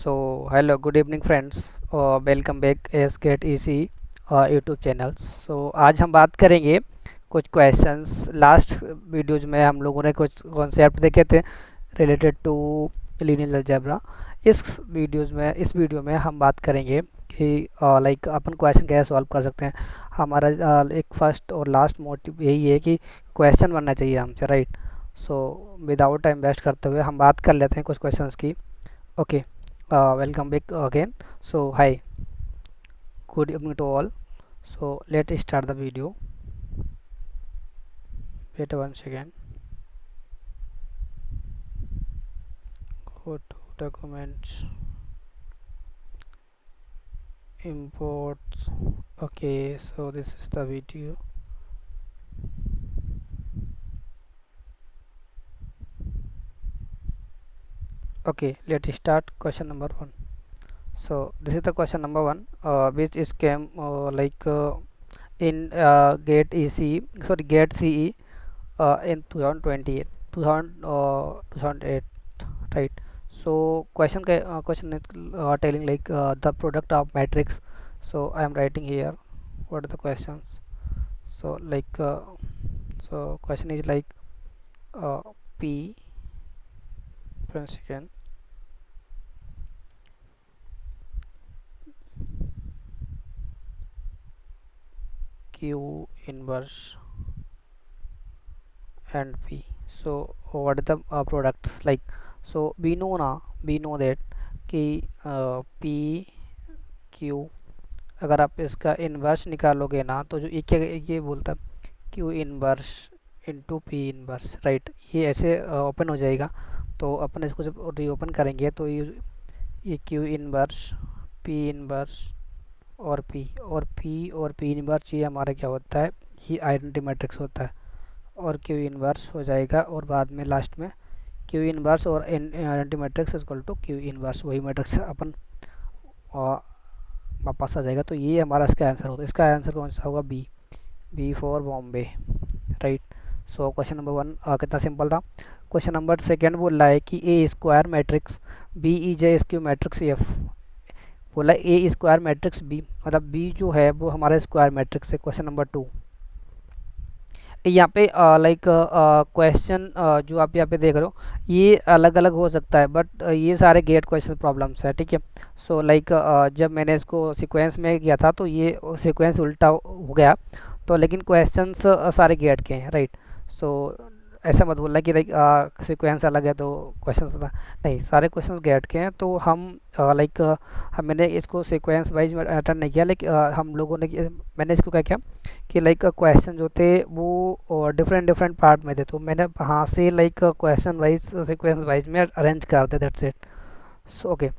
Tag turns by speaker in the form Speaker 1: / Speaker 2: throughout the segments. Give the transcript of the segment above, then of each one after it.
Speaker 1: सो hello good evening friends, welcome back एस गेट इसी यूट्यूब चैनल्स। सो आज हम बात करेंगे कुछ क्वेश्चंस। लास्ट वीडियोज में हम लोगों ने कुछ कॉन्सेप्ट देखे थे रिलेटेड टू लीनियर अलजेब्रा। इस वीडियो में हम बात करेंगे कि लाइक अपन क्वेश्चन कैसे सॉल्व कर सकते हैं। हमारा एक फर्स्ट और लास्ट मोटिव यही है कि क्वेश्चन बनना चाहिए हमसे, right. So without time waste करते हुए हम बात कर लेते हैं कुछ क्वेश्चंस की। Okay, welcome back again. So hi, good evening to all. So let's start the video. Wait one second. Go to documents, imports. Okay, so this is the video. Okay, let's start question number one. So this is the question number one, which is came in gate EC, sorry, gate CE in 2028 2008, right. So question is telling like the product of matrix. So I am writing here what are the questions. So so question is like uh, p second q inverse and p. So what are the products like. So we know that कि p q, अगर आप इसका inverse निकालोगे ना तो जो ये बोलता है Q inverse into P inverse, right. ये ऐसे ओपन हो जाएगा। तो अपन इसको जब रीओपन करेंगे तो ये क्यू इन्वर्स पी इन्वर्स और पी इन्वर्स ये हमारा क्या होता है, ये आइडेंटिटी मैट्रिक्स होता है। और क्यू इन्वर्स हो जाएगा और बाद में लास्ट में क्यू इन्वर्स और identity matrix equal to Q inverse, वही मैट्रिक्स अपन वापस आ जाएगा। तो ये हमारा इसका आंसर होगा। इसका आंसर कौन सा होगा, B, B for Bombay, right. So question number one कितना सिंपल था। क्वेश्चन नंबर सेकेंड बोल रहा है कि A square matrix B E J S Q matrix F. बोला ए स्क्वायर मैट्रिक्स बी, मतलब बी जो है वो हमारा स्क्वायर मैट्रिक्स है। क्वेश्चन नंबर टू यहाँ पे क्वेश्चन जो आप यहाँ पे देख रहे हो ये अलग अलग हो सकता है, बट ये सारे गेट क्वेश्चन प्रॉब्लम्स है, ठीक है। सो जब मैंने इसको सीक्वेंस में किया था तो ये सीक्वेंस उल्टा हो गया, तो लेकिन क्वेश्चंस सारे गेट के हैं, राइट। सो ऐसा मत बोलना कि सीक्वेंस अलग है तो क्वेश्चंस नहीं, सारे क्वेश्चंस गेट के हैं। तो हम मैंने इसको सीक्वेंस वाइज अटेंड नहीं किया, लेकिन हम लोगों ने मैंने इसको क्या किया कि क्वेश्चन जो थे वो डिफरेंट डिफरेंट पार्ट में थे, तो मैंने वहाँ से क्वेश्चन वाइज सीक्वेंस वाइज में अरेंज कर दिया, that's it. So okay.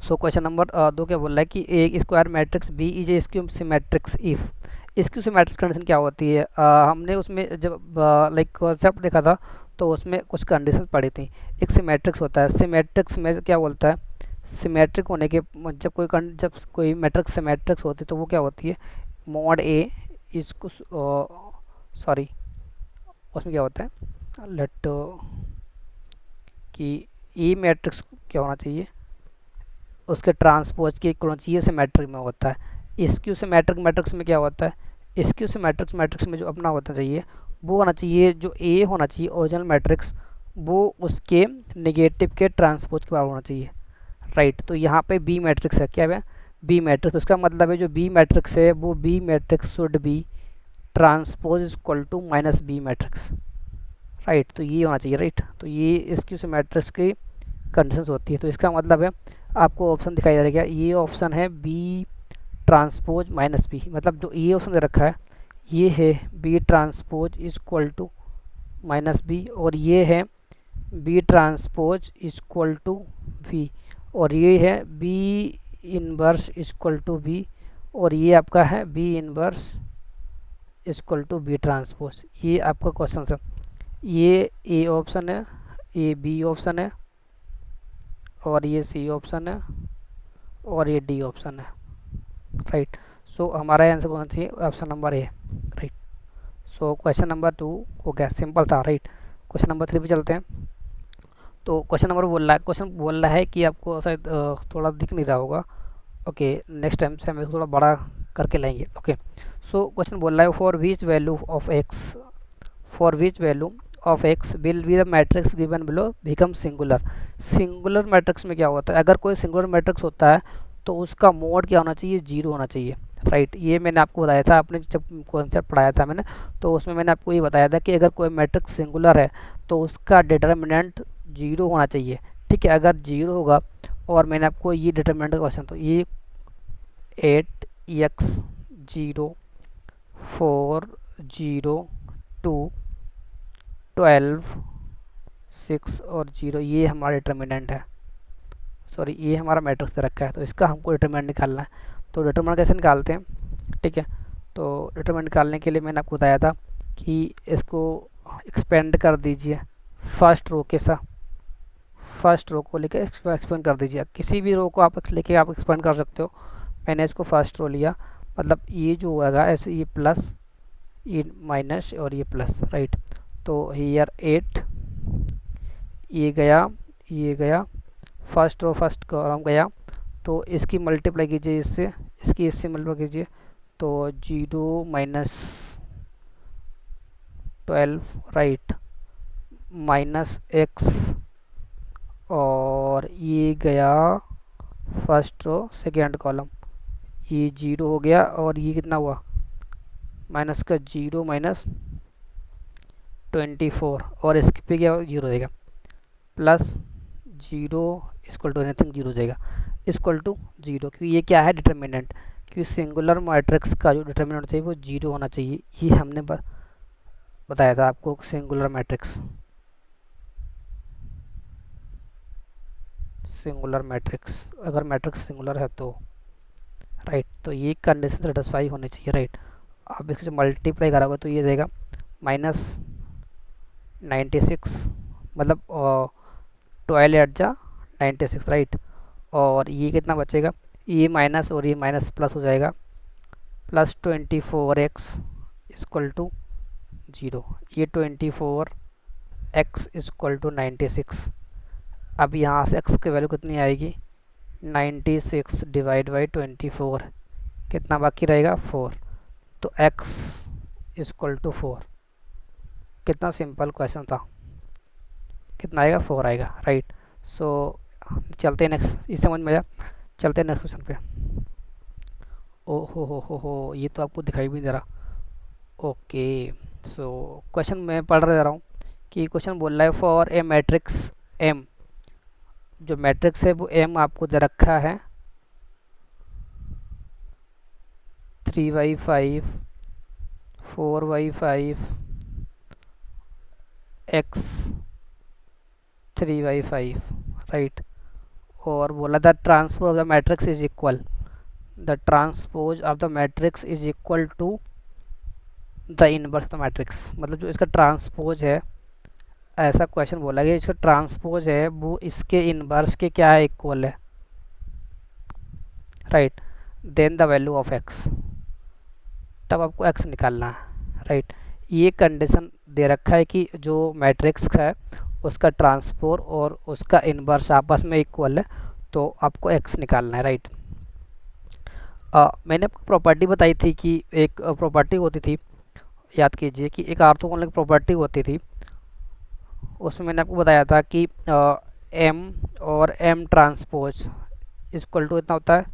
Speaker 1: So question number दो क्या बोल रहा है कि एक square matrix B is a skew symmetrics if. Skew symmetrics condition क्या होती है, हमने उसमें जब कॉन्सेप्ट देखा था तो उसमें कुछ कंडीशन पड़ी थी। एक सिमेट्रिक्स होता है, सिमेट्रिक्स में क्या बोलता है, सिमेट्रिक होने के जब कोई मैट्रिक्स सिमेट्रिक्स होती है तो वो क्या होती है, मॉड ए इसको सॉरी उसमें क्या होता है लेट कि ए मैट्रिक्स क्या होना चाहिए, उसके ट्रांसपोज की इक्वल चाहिए सिमेट्रिक में होता है। स्क्यू सिमेट्रिक मैट्रिक्स में क्या होता है, स्क्यू सिमेट्रिक मैट्रिक्स में जो अपना होता चाहिए वो होना चाहिए, जो ए होना चाहिए ओरिजिनल मैट्रिक्स वो उसके नेगेटिव के ट्रांसपोज के बराबर होना चाहिए, राइट। तो यहाँ पे बी मैट्रिक्स है, क्या है, बी मैट्रिक्स। तो उसका मतलब है जो बी मैट्रिक्स है वो B matrix should be transpose equal to minus B matrix, right. तो ये होना चाहिए, राइट। तो ये इसकी उस मैट्रिक्स की कंडीशंस होती है। तो इसका मतलब है आपको ऑप्शन दिखाई दे रहा है, ये ऑप्शन है बी ट्रांसपोज माइनस बी, मतलब जो ये ऑप्शन दे रखा है ये है B transpose equal to minus B, और ये है B transpose equal to V, और ये है B inverse equal to B, और ये आपका है B inverse equal to B transpose. ये आपका क्वेश्चन है। ये ए ऑप्शन है, ये बी ऑप्शन है, और ये सी ऑप्शन है, और ये डी ऑप्शन है, राइट। सो हमारा आंसर कौन C, option number A, right. So question number two हो गया, सिंपल था, राइट। क्वेश्चन नंबर थ्री पे चलते हैं। तो क्वेश्चन बोल रहा है कि आपको शायद थोड़ा दिख नहीं रहा होगा। ओके, नेक्स्ट टाइम से हम इसको थोड़ा बड़ा करके लाएंगे। ओके, सो क्वेश्चन बोल रहा है for which value of x will be the matrix given below become singular. Singular matrix में क्या होता है, अगर कोई सिंगुलर मैट्रिक्स होता है तो उसका मोड क्या होना चाहिए, जीरो होना चाहिए। राइट, ये मैंने आपको बताया था, आपने जब कॉन्सेप्ट पढ़ाया था मैंने, तो उसमें मैंने आपको ये बताया था कि अगर कोई मैट्रिक्स सिंगुलर है तो उसका डिटर्मिनेंट जीरो होना चाहिए। ठीक है, अगर जीरो होगा, और मैंने आपको ये डिटर्मिनेंट का क्वेश्चन, तो ये 8x 0 4 0 2 12 6 और 0, ये हमारा डिटर्मिनेंट है। सॉरी, ये हमारा मैट्रिक्स दे रखा है, तो इसका हमको डिटरमिनेंट निकालना है। तो डिटरमिनेंट कैसे निकालते हैं, ठीक है। तो डिटरमिनेंट निकालने के लिए मैंने आपको बताया था कि इसको एक्सपेंड कर दीजिए फर्स्ट रो के साथ, फर्स्ट रो को लेकर एक्सपेंड कर दीजिए। किसी भी रो को आप लेके आप एक्सपेंड कर सकते हो। मैंने इसको फर्स्ट रो लिया, मतलब ये जो होगा ऐसे, ये प्लस, ये माइनस और ये प्लस। राइट, तो हियर 8, ये गया फर्स्ट रो फर्स्ट कॉलम गया, तो इसकी मल्टीप्लाई कीजिए इससे, इससे मल्टीप्लाई कीजिए, तो 0 माइनस 12, राइट, माइनस एक्स, और ये गया फर्स्ट रो सेकेंड कॉलम, ये 0 हो गया, और ये कितना हुआ, माइनस का 0 माइनस 24, और इसके पे क्या 0 देगा, प्लस 0 इक्वल टू एनीथिंग 0 देगा, इक्वल टू 0, क्योंकि ये क्या है डिटर्मिनेंट, क्योंकि सिंगुलर मैट्रिक्स का जो डिटर्मिनेंट चाहिए वो 0 होना चाहिए। ये हमने बताया था आपको, सिंगुलर मैट्रिक्स, अगर मैट्रिक्स सिंगुलर है तो, राइट, तो ये कंडीशन सेटिस्फाई होनी चाहिए। राइट, आप इससे मल्टीप्लाई करोगे तो ये देगा माइनस 96, मतलब 12 एट जा 96, राइट, और ये कितना बचेगा, ये माइनस और ये माइनस प्लस हो जाएगा, प्लस 24x इक्वल टू 0, ये 24x इक्वल टू 96। अब यहाँ से x की वैल्यू कितनी आएगी, 96 डिवाइड बाई 24, कितना बाकी रहेगा 4, तो x इक्वल टू 4। कितना सिंपल क्वेश्चन था, कितना आएगा 4 आएगा। राइट, सो चलते हैं नेक्स्ट, इस समझ में आया, चलते हैं नेक्स्ट क्वेश्चन पे। ओ हो, ये तो आपको दिखाई भी नहीं दे रहा। ओके, सो क्वेश्चन मैं पढ़ रहा हूँ कि क्वेश्चन बोल रहा है फॉर ए मैट्रिक्स एम, जो मैट्रिक्स है वो एम आपको दे रखा है, 3/5 4/5 x 3/5, राइट, और बोला था transpose of the matrix is equal, the transpose of the matrix is equal to the inverse of the matrix, मतलब जो इसका ट्रांसपोज है, ऐसा क्वेश्चन बोला गया, इसका ट्रांसपोज है वो इसके इनवर्स के क्या है, इक्वल है। Right, then the value of X, तब आपको एक्स निकालना है। राइट, ये कंडीशन दे रखा है कि जो मैट्रिक्स है उसका ट्रांसपोज और उसका इनवर्स आपस में इक्वल है, तो आपको एक्स निकालना है। राइट, मैंने आपको प्रॉपर्टी बताई थी कि एक प्रॉपर्टी होती थी, याद कीजिए कि एक ऑर्थोगोनल प्रॉपर्टी होती थी, उसमें मैंने आपको बताया था कि एम और एम ट्रांसपोज इक्वल टू इतना होता है,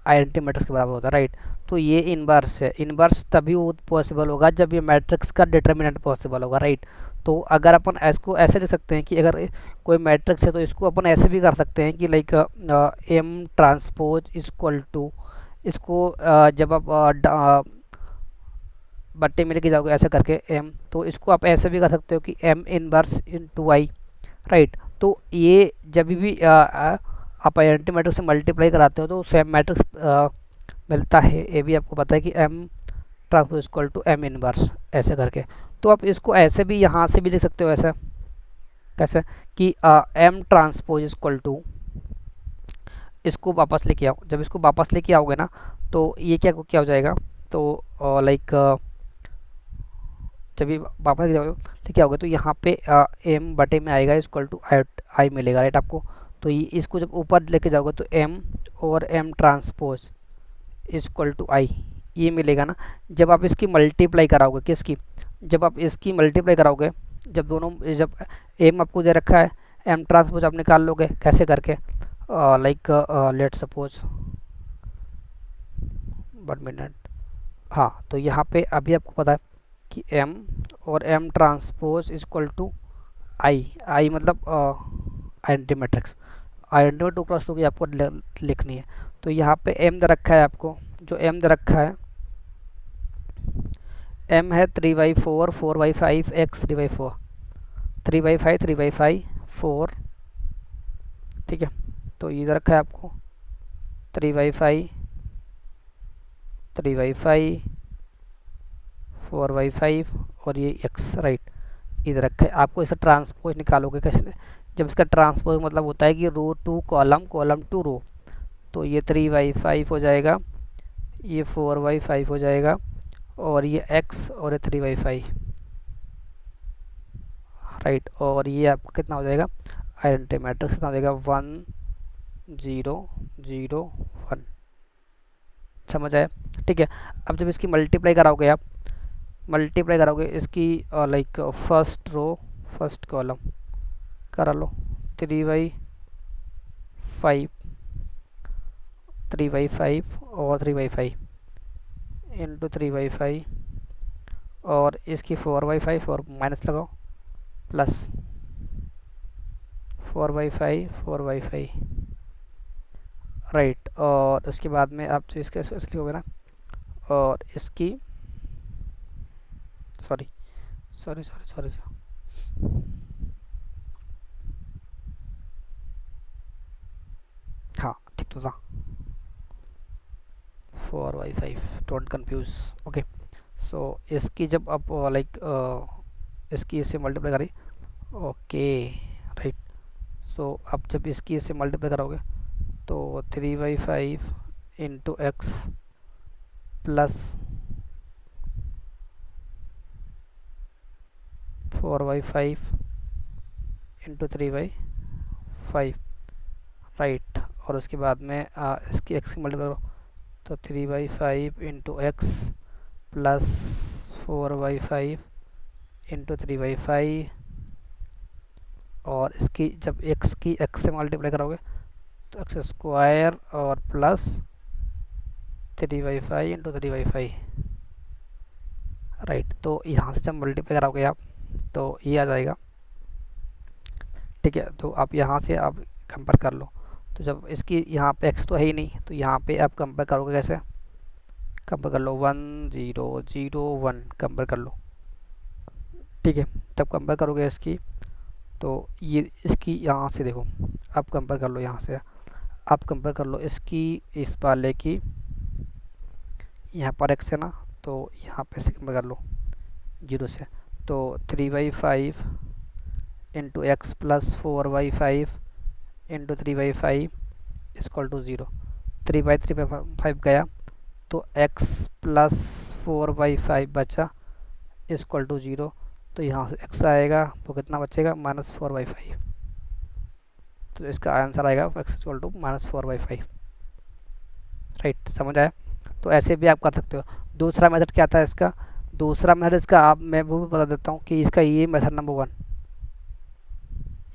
Speaker 1: आइडेंटिटी मैट्रिक्स के बराबर होता है। राइट, तो ये इनवर्स है, इनवर्स तभी पॉसिबल होगा जब ये मैट्रिक्स का डिटर्मिनेंट पॉसिबल होगा। राइट, तो अगर अपन इसको ऐसे लिख सकते हैं कि अगर कोई मैट्रिक्स है तो इसको अपन ऐसे भी कर सकते हैं कि like M transpose equal to, इसको जब आप बट्टे में लेके जाओगे ऐसे करके एम, तो इसको आप ऐसे भी कर सकते हो कि एम इनवर्स इंटू आई। राइट, तो ये जब भी आप आइडेंटिटी मैट्रिक्स से मल्टीप्लाई कराते हो तो सेम मैट्रिक्स मिलता है। ये भी आपको पता है कि M transpose equal to M inverse, ऐसे करके। तो आप इसको ऐसे भी यहाँ से भी लिख सकते हो, ऐसा कैसे कि एम ट्रांसपोज इक्वल टू, इसको वापस लेके आओ, जब इसको वापस लेके आओगे ना तो ये क्या हो जाएगा, तो लाइक जब भी वापस जाओगे तो क्या होगा, तो यहाँ पे एम बटे में आएगा इक्वल टू आई मिलेगा, राइट आपको। तो ये इसको जब ऊपर लेके जाओगे तो एम और एम ट्रांसपोज इक्वल टू आई, ये मिलेगा ना। जब आप इसकी मल्टीप्लाई कराओगे, किसकी, जब आप इसकी मल्टीप्लाई कराओगे, जब दोनों, जब एम आपको दे रखा है, एम ट्रांसपोज आप निकाल लोगे कैसे करके, लाइक लेट सपोज 1 मिनट। हाँ, तो यहाँ पे अभी आपको पता है कि एम और एम ट्रांसपोज इक्वल टू आई मतलब आइडेंटिटी मैट्रिक्स, आइडेंटिटी में 2x2 की आपको लिखनी है। तो यहाँ पे एम दे रखा है आपको, जो एम दे रखा है, एम है 3/4 4/5 x 3/4 3/5 3/5 4, ठीक है। तो ये दे रखा है आपको 3/5 3/5 4/5 और ये x, राइट, इधर रखा है। आपको इसका ट्रांसपोज निकालोगे कैसे, जब इसका ट्रांसपोज मतलब होता है कि रो टू कॉलम, कॉलम टू रो, तो ये 3/5 हो जाएगा, ये 4/5 हो जाएगा, और ये x और ये 3/5, राइट। और ये आपका कितना हो जाएगा, आइडेंटिटी मैट्रिक्स कितना हो जाएगा, 1 0 0 1, समझ आया, ठीक है। अब जब इसकी मल्टीप्लाई कराओगे आप, मल्टीप्लाई करोगे इसकी like first row first column करा लो, 3/5 3/5 और 3/5 इंटू 3/5, और इसकी 4/5 और माइनस लगाओ, प्लस 4/5 4/5, राइट। और उसके बाद में आप तो इसके इसलिए हो गया ना, और इसकी सॉरी सॉरी सॉरी सॉरी, हाँ ठीक तो था, 4/5, डोंट कंफ्यूज, ओके। सो इसकी जब आप लाइक इसकी इससे मल्टीप्लाई करी, ओके, राइट। सो अब जब इसकी इससे मल्टीप्लाई करोगे तो 3/5 into X plus 4/5 into 3/5, right. और उसके बाद में इसकी एक्स की मल्टीप्लाई करो, तो 3/5 इंटू एक्स प्लस 4/5 इंटू 3/5, और इसकी जब एक्स की एक्स से मल्टीप्लाई करोगे तो एक्स स्क्वायर और प्लस 3/5 इंटू 3/5, राइट। तो यहाँ से जब मल्टीप्लाई कराओगे आप तो ये आ जाएगा, ठीक है। तो आप यहाँ से आप कंपेयर कर लो, तो जब इसकी यहाँ पे एक्स तो है ही नहीं, तो यहाँ पे आप कंपेयर करोगे कैसे, कंपेयर कर लो 1 0 0 1 कंपेयर कर लो, ठीक है। तब कंपेयर करोगे इसकी, तो ये इसकी यहाँ से देखो, आप कंपेयर कर लो, यहाँ से आप कंपेयर कर लो इसकी इस वाले की, यहाँ पर एक्स है ना, तो यहाँ पे से कंपेयर कर लो 0 से, तो 3/5 into X plus 4/5 into 3/5 equal to 0, 3/3/5 गया, तो x प्लस 4/5 बचा इक्वल टू 0, तो यहाँ से x आएगा तो कितना बचेगा, -4/5, तो इसका आंसर आएगा x इक्वल टू -4/5, राइट, समझ आया। तो ऐसे भी आप कर सकते हो। दूसरा मेथड क्या था इसका, दूसरा मेथड इसका आप मैं वो भी बता देता हूँ कि इसका ये मेथड नंबर 1,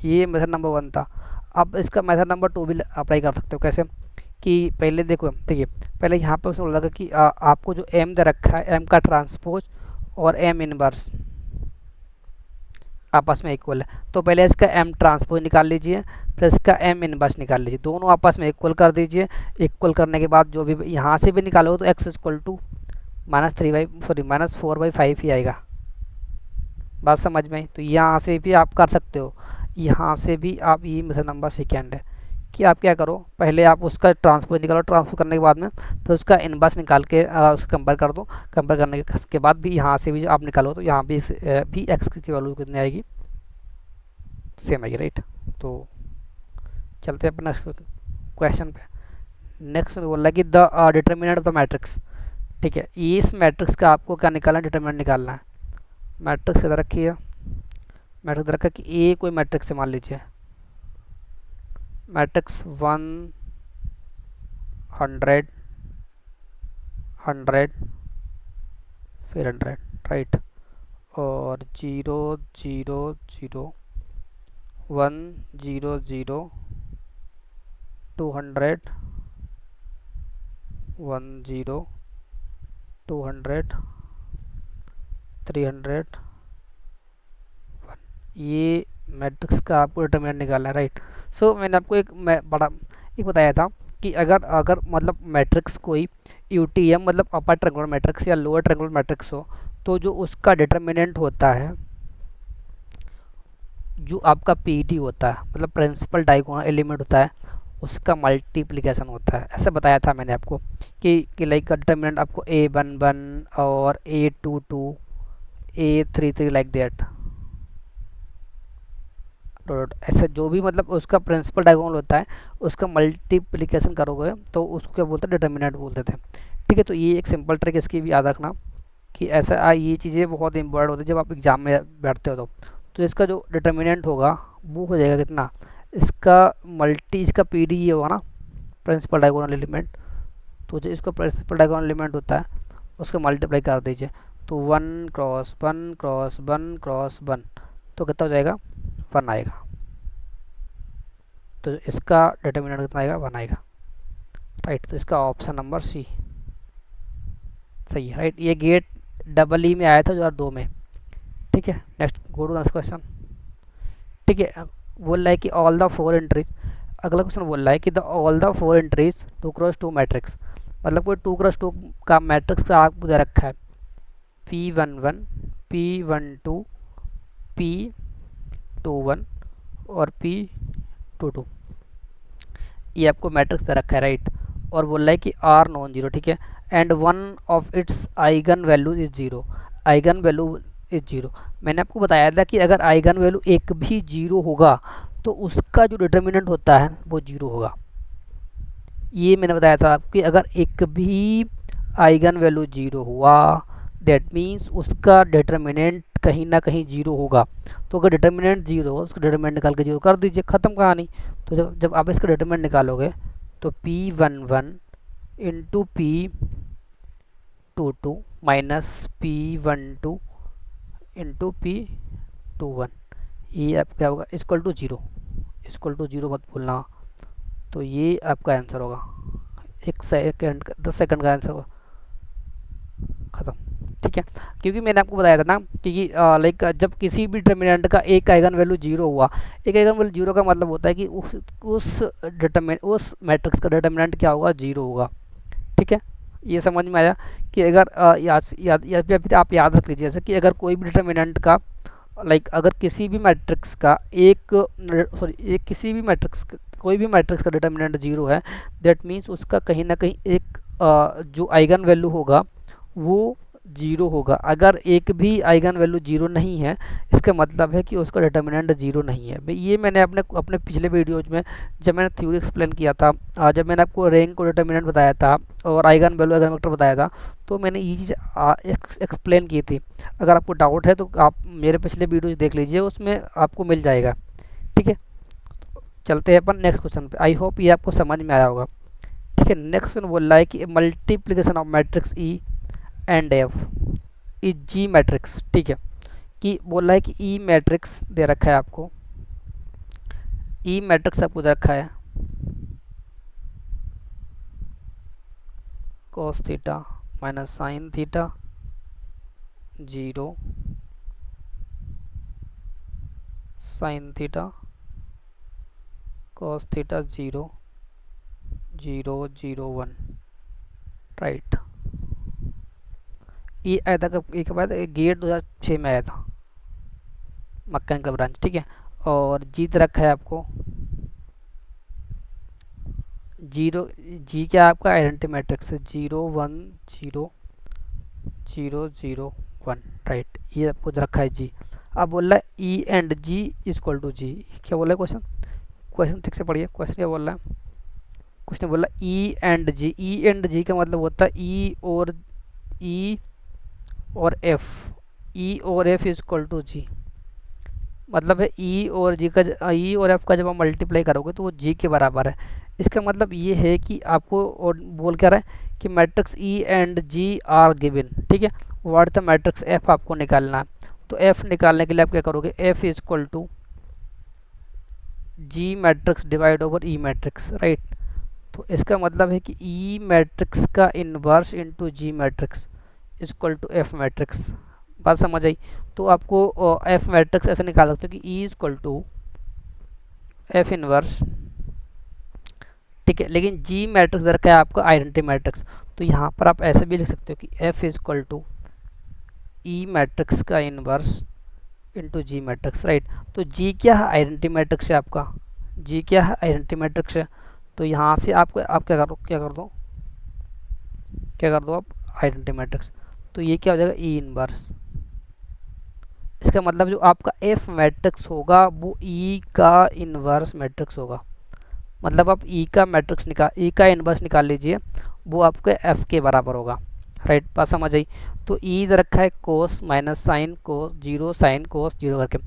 Speaker 1: ये मेथड नंबर 1 था। अब इसका मेथड नंबर 2 भी अप्लाई कर सकते हो, कैसे कि पहले देखो, ठीक है, पहले यहाँ पर उसने बोला था कि आपको जो m दे रखा है, m का ट्रांसपोज और m इनवर्स आपस में इक्वल है, तो पहले इसका m ट्रांसपोज निकाल लीजिए, फिर इसका m इनवर्स निकाल लीजिए, दोनों आपस में इक्वल कर दीजिए। इक्वल करने के बाद जो भी यहाँ से भी निकालोगे तो x इक्वल टू -4/5 ही आएगा, बात समझ में आई। तो यहाँ से भी आप कर सकते हो, यहाँ से भी आप, ये मेथड नंबर सेकेंड है कि आप क्या करो, पहले आप उसका ट्रांसफर निकालो, ट्रांसफर करने के बाद में फिर उसका इनवर्स निकाल के उसको कंपेयर कर दो, कंपेयर करने के बाद भी यहाँ से भी आप निकालो तो यहाँ भी एक्स की वैल्यू कितनी आएगी, सेम आएगी, राइट। तो चलते हैं अपना क्वेश्चन पे। नेक्स्ट बोल रहा है कि the determinant of the matrix, ठीक है, इस मैट्रिक्स का आपको क्या निकालना है, डिटर्मिनेंट निकालना है। मैट्रिक्स किधर रखी है, मैट्रिक्स रखा कि ए कोई मैट्रिक्स है, मान लीजिए मैट्रिक्स 100 100 फिर 100, राइट, और 0 0 0 1 0 0 200 1 0 200 300 1, ये मैट्रिक्स का आपको डिटरमिनेंट निकालना है, राइट। सो मैंने आपको एक बताया था कि अगर अगर मतलब मैट्रिक्स कोई यूटीएम मतलब अपर ट्रायंगुलर मैट्रिक्स या लोअर ट्रायंगुलर मैट्रिक्स हो, तो जो उसका डिटरमिनेंट होता है, जो आपका पीडी होता है मतलब प्रिंसिपल डायगोनल एलिमेंट होता है, उसका मल्टीप्लिकेशन होता है। ऐसा बताया था मैंने आपको कि लाइक डिटरमिनेंट आपको A11 और A22 A33 लाइक दैट, ऐसा जो भी मतलब उसका प्रिंसिपल डायगोनल होता है उसका मल्टीप्लिकेशन करोगे तो उसको क्या बोलते हैं, डिटरमिनेंट बोलते थे। ठीक है, तो ये एक सिंपल ट्रिक इसकी भी याद रखना कि ऐसा ये चीज़ें बहुत इंपॉर्टेंट होती है जब आप एग्जाम में बैठते हो तो इसका जो डिटरमिनेंट होगा वो हो जाएगा कितना, इसका मल्टी इसका पी डी ये होगा ना, प्रिंसिपल डायगोनल एलिमेंट, तो जो इसका प्रिंसिपल डायगोनल एलिमेंट होता है उसको मल्टीप्लाई कर दीजिए, तो 1 क्रॉस 1 क्रॉस 1 क्रॉस 1, तो कितना हो जाएगा, 1 आएगा। तो इसका डिटरमिनेंट कितना आएगा, 1 आएगा, राइट। तो इसका ऑप्शन नंबर सी सही है, राइट। ये गेट डबल ई में आया था 2002 में। ठीक है, next go to next question. ठीक है, बोल रहा है कि ऑल द फोर एंट्रीज, अगला क्वेश्चन बोल रहा है कि the all the four entries 2x2 matrix, मतलब कोई 2x2 का मैट्रिक्स का आपको दे रखा है P11 P12 P21 और P22, ये आपको मैट्रिक्स दे रखा है, राइट। और बोल रहा है कि आर नॉन जीरो, ठीक है, and one of its eigen value is zero, eigen value is zero. मैंने आपको बताया था कि अगर आइगन वैल्यू एक भी जीरो होगा तो उसका जो डिटर्मिनेंट होता है वो जीरो होगा। ये मैंने बताया था आपकी, अगर एक भी आइगन वैल्यू जीरो हुआ दैट मीन्स उसका डिटर्मिनेंट कहीं ना कहीं जीरो होगा। तो अगर डिटर्मिनेंट जीरो हो उसका डिटर्मिनेंट निकाल के जीरो कर दीजिए, ख़त्म कहानी। तो जब जब आप इसका डिटर्मिनेंट निकालोगे तो P11 into P22 minus P12 into P21, ये आप क्या होगा, equal to zero, equal to zero मत भूलना। तो ये आपका आंसर होगा, 1 सेकेंड 10 सेकेंड का आंसर होगा, ख़त्म। ठीक है, क्योंकि मैंने आपको बताया था ना कि लाइक जब किसी भी डिटर्मिनेंट का एक आइगन वैल्यू जीरो हुआ, एक आइगन वैल्यू जीरो का मतलब होता है कि उस मैट्रिक्स का डिटर्मिनेंट क्या होगा, जीरो होगा। ठीक है, ये समझ में आया कि अगर आप याद रख लीजिए जैसे कि अगर कोई भी डिटर्मिनेंट का लाइक अगर किसी भी मैट्रिक्स का एक किसी भी मैट्रिक्स कोई भी मैट्रिक्स का डिटर्मिनेंट जीरो है, दैट मीन्स उसका कहीं ना कहीं एक जो आइगन वैल्यू होगा वो जीरो होगा। अगर एक भी आइगन वैल्यू जीरो नहीं है इसका मतलब है कि उसका डिटर्मिनेंट जीरो नहीं है। ये मैंने अपने अपने पिछले वीडियोज में जब मैंने थ्योरी एक्सप्लेन किया था, जब मैंने आपको रैंक को डिटर्मिनेंट बताया था और आइगन वैल्यू आइगन वेक्टर बताया था, तो मैंने ये चीज़ एक्सप्लेन की थी। अगर आपको डाउट है तो आप मेरे पिछले वीडियोज देख लीजिए, उसमें आपको मिल जाएगा। ठीक है, चलते हैं अपन नेक्स्ट क्वेश्चन पे। आई होप ये आपको समझ में आया होगा। ठीक है, नेक्स्ट क्वेश्चन बोल रहा है कि multiplication of matrix E and F is ji matrix. ठीक है, कि बोल रहा है कि ई मैट्रिक्स दे रखा है आपको, ई मैट्रिक्स आपको दे रखा है cos theta minus sine theta 0 sine theta cos theta 0 0 0 1, right. ये आया था एक बाद गेट 2006 में आया था, मैकेनिकल ब्रांच। ठीक है, और जीत रखा है आपको जीरो, जी क्या आपका आइडेंटिटी मैट्रिक्स है 0 1 0 0 0 1, राइट। ये आपको रखा है जी। अब बोल रहा है E and G equal to G, क्या बोला है क्वेश्चन, क्वेश्चन ठीक से पढ़िए, क्वेश्चन क्या बोल रहा है, क्वेश्चन बोला ई एंड जी, ई एंड जी का मतलब होता है ई और एफ, ई और एफ इज इक्वल टू जी, मतलब है ई और जी का, ई और एफ का जब आप मल्टीप्लाई करोगे तो वो जी के बराबर है। इसका मतलब ये है कि आपको और बोल क्या रहा है कि matrix E and G are given, ठीक है। व्हाट द मैट्रिक्स एफ आपको निकालना है। तो एफ निकालने के लिए आप क्या करोगे, F is equal to G matrix divide over E matrix, right. तो इसका मतलब है कि ई मैट्रिक्स का inverse into G matrix is equal to F matrix. बात समझ आई। तो आपको एफ मैट्रिक्स ऐसे निकाल सकते हो कि E is equal to F inverse, ठीक है। लेकिन जी मैट्रिक्स दे रखा है आपका आइडेंटिटी मैट्रिक्स, तो यहाँ पर आप ऐसे भी लिख सकते हो कि F is equal to E matrix का inverse into G matrix, right. तो जी क्या है, आइडेंटिटी मैट्रिक्स है आपका, जी क्या है, आइडेंटिटी मैट्रिक्स है। तो यहाँ से आपको आप क्या कर दो आप आइडेंटिटी मैट्रिक्स। तो ये क्या हो जाएगा, ई इनवर्स। इसका मतलब जो आपका एफ मैट्रिक्स होगा वो ई का इनवर्स मैट्रिक्स होगा। मतलब आप ई का मैट्रिक्स निकाल, ई का इनवर्स निकाल लीजिए, वो आपके एफ के बराबर होगा, राइट। बात समझ आई। तो ई इधर रखा है कोस minus sine cos zero sine cos zero करके,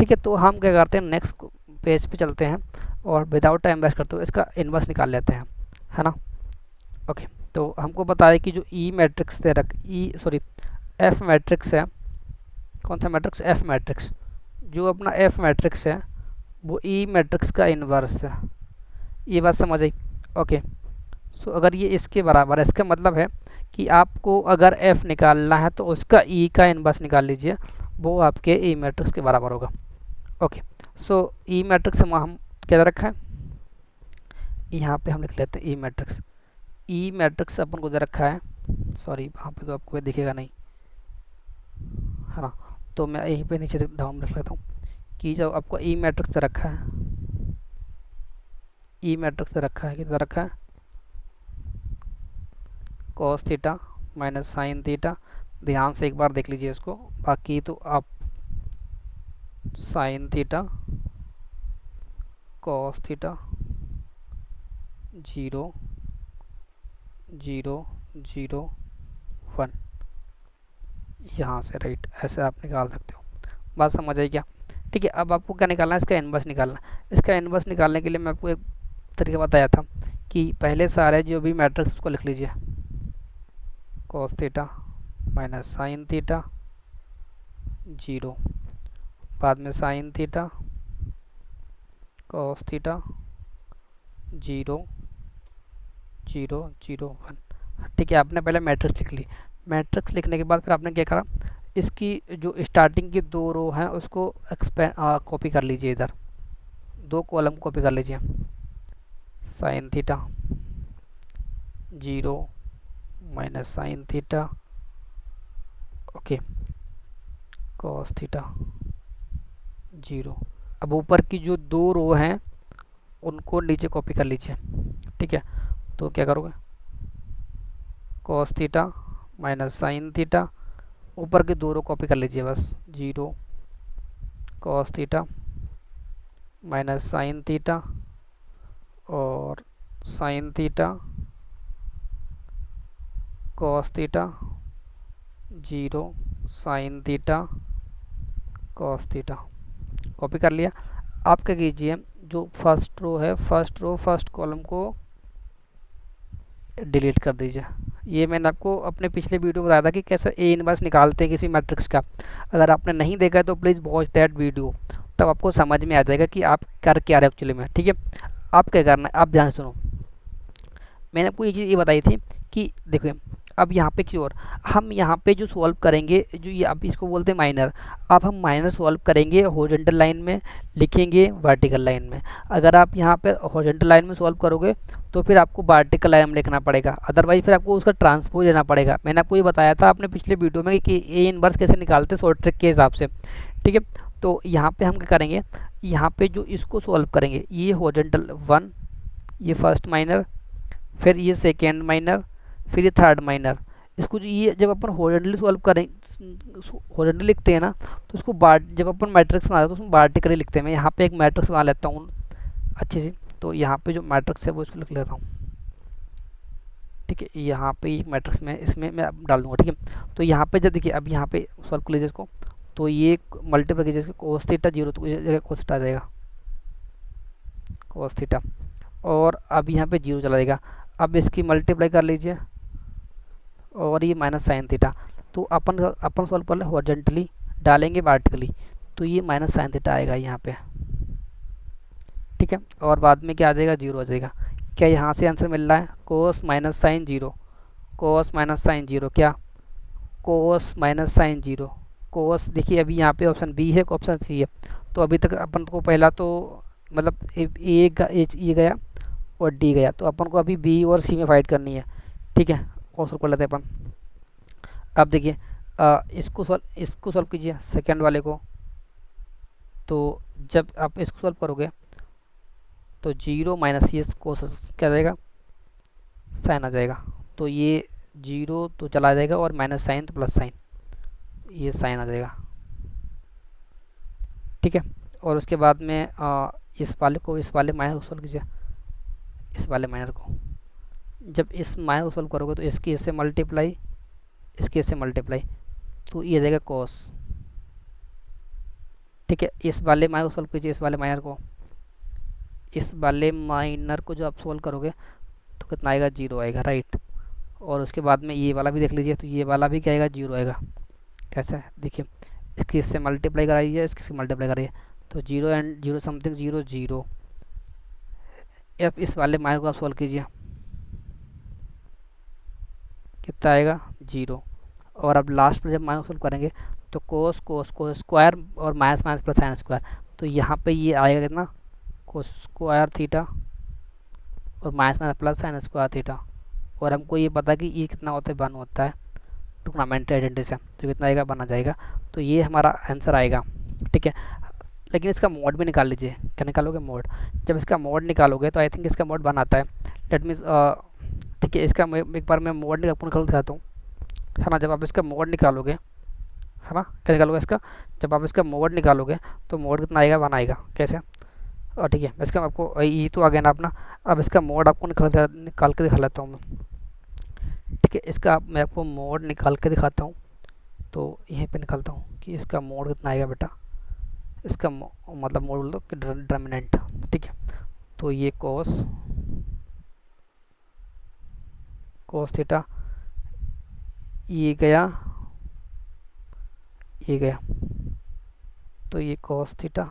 Speaker 1: ठीक है। तो हम क्या करते हैं, नेक्स्ट पेज पे चलते हैं और विदाउट टाइम वेस्ट करते हुए इसका इनवर्स निकाल लेते हैं, है ना। ओके, तो हमको पता है कि जो ई मैट्रिक्स दे रख ई सॉरी एफ मैट्रिक्स है, कौन सा मैट्रिक्स, एफ मैट्रिक्स, जो अपना एफ मैट्रिक्स है वो ई मैट्रिक्स का इनवर्स है। ये बात समझ आई। ओके, सो अगर ये इसके बराबर है, इसका मतलब है कि आपको अगर एफ निकालना है तो उसका ई का इनवर्स निकाल लीजिए, वो आपके ई मैट्रिक्स के बराबर होगा। ओके, सो ई मैट्रिक्स हम क्या रखा है, यहाँ पे हम लिख लेते हैं ई मैट्रिक्स। ई मैट्रिक्स अपन को दे रखा है, सॉरी वहाँ पे तो आपको दिखेगा नहीं, है ना। तो मैं यहीं पे नीचे डाउन रख लेता हूँ कि जब आपको ई मैट्रिक्स दे रखा है, ई मैट्रिक्स दे रखा है, कितना रखा है, cos theta minus sine theta. ध्यान से एक बार देख लीजिए इसको, बाकी तो आप sign theta cos theta zero zero zero one, यहाँ से राइट ऐसे आप निकाल सकते हो। बात समझ आई क्या, ठीक है। अब आपको क्या निकालना है, इसका इनवर्स निकालना है। इसका इनवर्स निकालने के लिए मैं आपको एक तरीका बताया था कि पहले सारे जो भी मैट्रिक्स उसको लिख लीजिए, cos theta minus sine theta zero, बाद में sign theta cos theta zero zero zero one, ठीक है। आपने पहले मैट्रिक्स लिख ली, मैट्रिक्स लिखने के बाद फिर आपने क्या करा, इसकी जो स्टार्टिंग की दो रो हैं उसको कॉपी कर लीजिए, इधर दो कॉलम कॉपी कर लीजिए, sine theta zero minus sine theta, okay, cos theta zero. अब ऊपर की जो दो रो हैं उनको नीचे कॉपी कर लीजिए, ठीक है। तो क्या करोगे, cos theta minus sine theta, ऊपर की दो रो कॉपी कर लीजिए बस, zero cos theta minus sine theta और sine theta cos theta zero sine theta cos theta, copy कर लिया। आप क्या कीजिए, जो फर्स्ट रो है, फर्स्ट कॉलम को डिलीट कर दीजिए। ये मैंने आपको अपने पिछले वीडियो में बताया था कि कैसे ए इनवर्स निकालते हैं किसी मैट्रिक्स का। अगर आपने नहीं देखा है तो प्लीज़ वॉच दैट वीडियो, तब आपको समझ में आ जाएगा कि आप कर क्या रहे एक्चुअली में, ठीक है। आप क्या करना है, आप ध्यान से सुनो। मैंने आपको ये चीज़ ये बताई थी कि देखिए, अब यहाँ पे किसी और हम यहाँ पे जो सॉल्व करेंगे, जो ये आप इसको बोलते हैं माइनर, अब हम माइनर सॉल्व करेंगे हॉरिजॉन्टल लाइन में, लिखेंगे वर्टिकल लाइन में। अगर आप यहाँ पे हॉरिजॉन्टल लाइन में सॉल्व करोगे तो फिर आपको वर्टिकल लाइन में लिखना पड़ेगा, अदरवाइज फिर आपको उसका ट्रांसपोज लेना पड़ेगा। मैंने आपको ये बताया था अपने पिछले वीडियो में कि ए इनवर्स कैसे निकालते हैं शॉर्ट ट्रिक के हिसाब से, ठीक है। तो यहाँ पर हम क्या करेंगे, यहाँ पर जो इसको सॉल्व करेंगे, ये हॉरिजॉन्टल वन, ये फर्स्ट माइनर, फिर ये सेकेंड माइनर, फिर ये थर्ड माइनर। इसको जो ये जब अपन हॉरिजॉन्टली सॉल्व करें, हॉरिजॉन्टली लिखते हैं ना, तो उसको जब अपन मैट्रिक्स बनाते हैं तो उसमें वर्टिकली लिखते हैं। मैं यहाँ पे एक मैट्रिक्स बना लेता हूँ अच्छे से, तो यहाँ पे जो मैट्रिक्स है वो इसको लिख लेता हूँ, ठीक है, यहाँ पे एक मैट्रिक्स में इसमें मैं अब डाल दूंगा। ठीक है, तो यहाँ पे जब देखिए अब यहाँ पे सॉल्व कर लीजिए इसको, तो ये मल्टीप्लाई कीजिए कोस थीटा जीरो, तो कोस थीटा आ जाएगा, कोस थीटा। और अब यहाँ पे जीरो चला जाएगा। अब इसकी मल्टीप्लाई कर लीजिए और ये माइनस साइन थीटा। तो अपन अपन सॉल्व कर ले हॉरिजॉन्टली, डालेंगे वर्टिकली, तो ये माइनस साइन थीटा आएगा यहाँ पे। ठीक है, और बाद में क्या आ जाएगा, जीरो आ जाएगा। क्या यहाँ से आंसर मिल रहा है, कोस माइनस साइन जीरो, कोस माइनस साइन जीरो, क्या कोस माइनस साइन जीरो, कोस। देखिए अभी यहाँ पे ऑप्शन बी है, ऑप्शन सी है। तो अभी तक अपन को पहला तो मतलब ए गया और डी गया, तो अपन को अभी बी और सी में फाइट करनी है। ठीक है, और सॉल्व कर लेते हैं अपन। अब देखिए इसको सॉल्व कीजिए सेकेंड वाले को। तो जब आप इसको सॉल्व करोगे तो जीरो माइनस ये कोस क्या आ जाएगा, साइन आ जाएगा। तो ये जीरो तो चला जाएगा और माइनस साइन तो प्लस साइन, ये साइन आ जाएगा। ठीक है, और उसके बाद में इस वाले को इस वाले माइनर को सॉल्व कीजिए, इस वाले माइनर को। जब इस माइनर को सॉल्व करोगे तो इसकी इससे मल्टीप्लाई, इसकी इससे मल्टीप्लाई, तो ये आ जाएगा कॉस। ठीक है, इस वाले माइनर को सॉल्व कीजिए, इस वाले माइनर को, इस वाले माइनर को जो आप सॉल्व करोगे तो कितना आएगा, जीरो आएगा, राइट। और उसके बाद में ये वाला भी देख लीजिए, तो ये वाला भी क्या आएगा, जीरो आएगा। कैसे, देखिए इसकी इससे मल्टीप्लाई कराइए, इसकी मल्टीप्लाई कराइए, तो zero and zero something zero zero. अब इस वाले माइनर को आप सॉल्व कीजिए, कितना आएगा, जीरो। और अब लास्ट में जब माइनस सॉल्व करेंगे तो कोस कोस कोस स्क्वायर और minus minus plus sine square, तो यहाँ पे ये आएगा कितना, कोस स्क्वायर थीटा और minus minus plus sine square theta. और हमको ये पता है कि ये कितना होता है, वन होता है ट्रिग्नोमेट्री आइडेंटिटी से, तो कितना आएगा, वन आ जाएगा। तो ये हमारा आंसर आएगा। ठीक है, लेकिन इसका मोड भी निकाल लीजिए। क्या निकालोगे, मोड। जब इसका मोड निकालोगे तो आई थिंक इसका मोड वन आता है, डेट मीन्स ठीक है, इसका एक बार मैं मोड निकाल दिखाता हूँ, है ना। जब आप इसका मोड निकालोगे, है ना, क्या निकालोगे इसका, जब आप इसका मोड निकालोगे तो मोड कितना आएगा, वन आएगा। कैसे, और ठीक है, इसका आपको ये तो आ गया ना अपना। अब इसका मोड आपको निकाल के दिखा लेता हूँ मैं। ठीक है, इसका मैं आपको मोड निकाल के दिखाता हूँ। तो यहीं पे निकालता हूँ कि इसका मोड कितना आएगा बेटा, इसका मतलब मोड बोल दो कि डिटरमिनेंट। ठीक है, तो ये कोस कोस थीटा, ये गया, ये गया, तो ये cos theta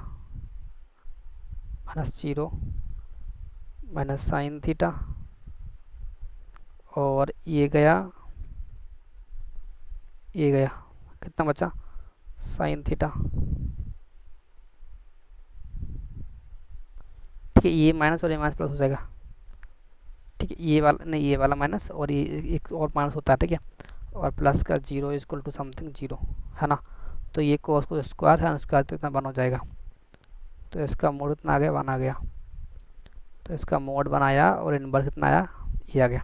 Speaker 1: minus zero minus sine theta, और ये गया, ये गया, कितना बचा, साइन थीटा। ठीक है, ये माइनस और ये माइनस प्लस हो जाएगा। ठीक है, ये वाला नहीं, ये वाला माइनस और ये एक और माइनस होता है। ठीक है, और प्लस का zero equal to something zero, है ना। तो ये कोस को स्क्वायर है, स्क्वायर तो इतना वन हो जाएगा। तो इसका मोड इतना आ गया, वन आ गया। तो इसका मोड बनाया और इनवर्स कितना आया, ये आ गया।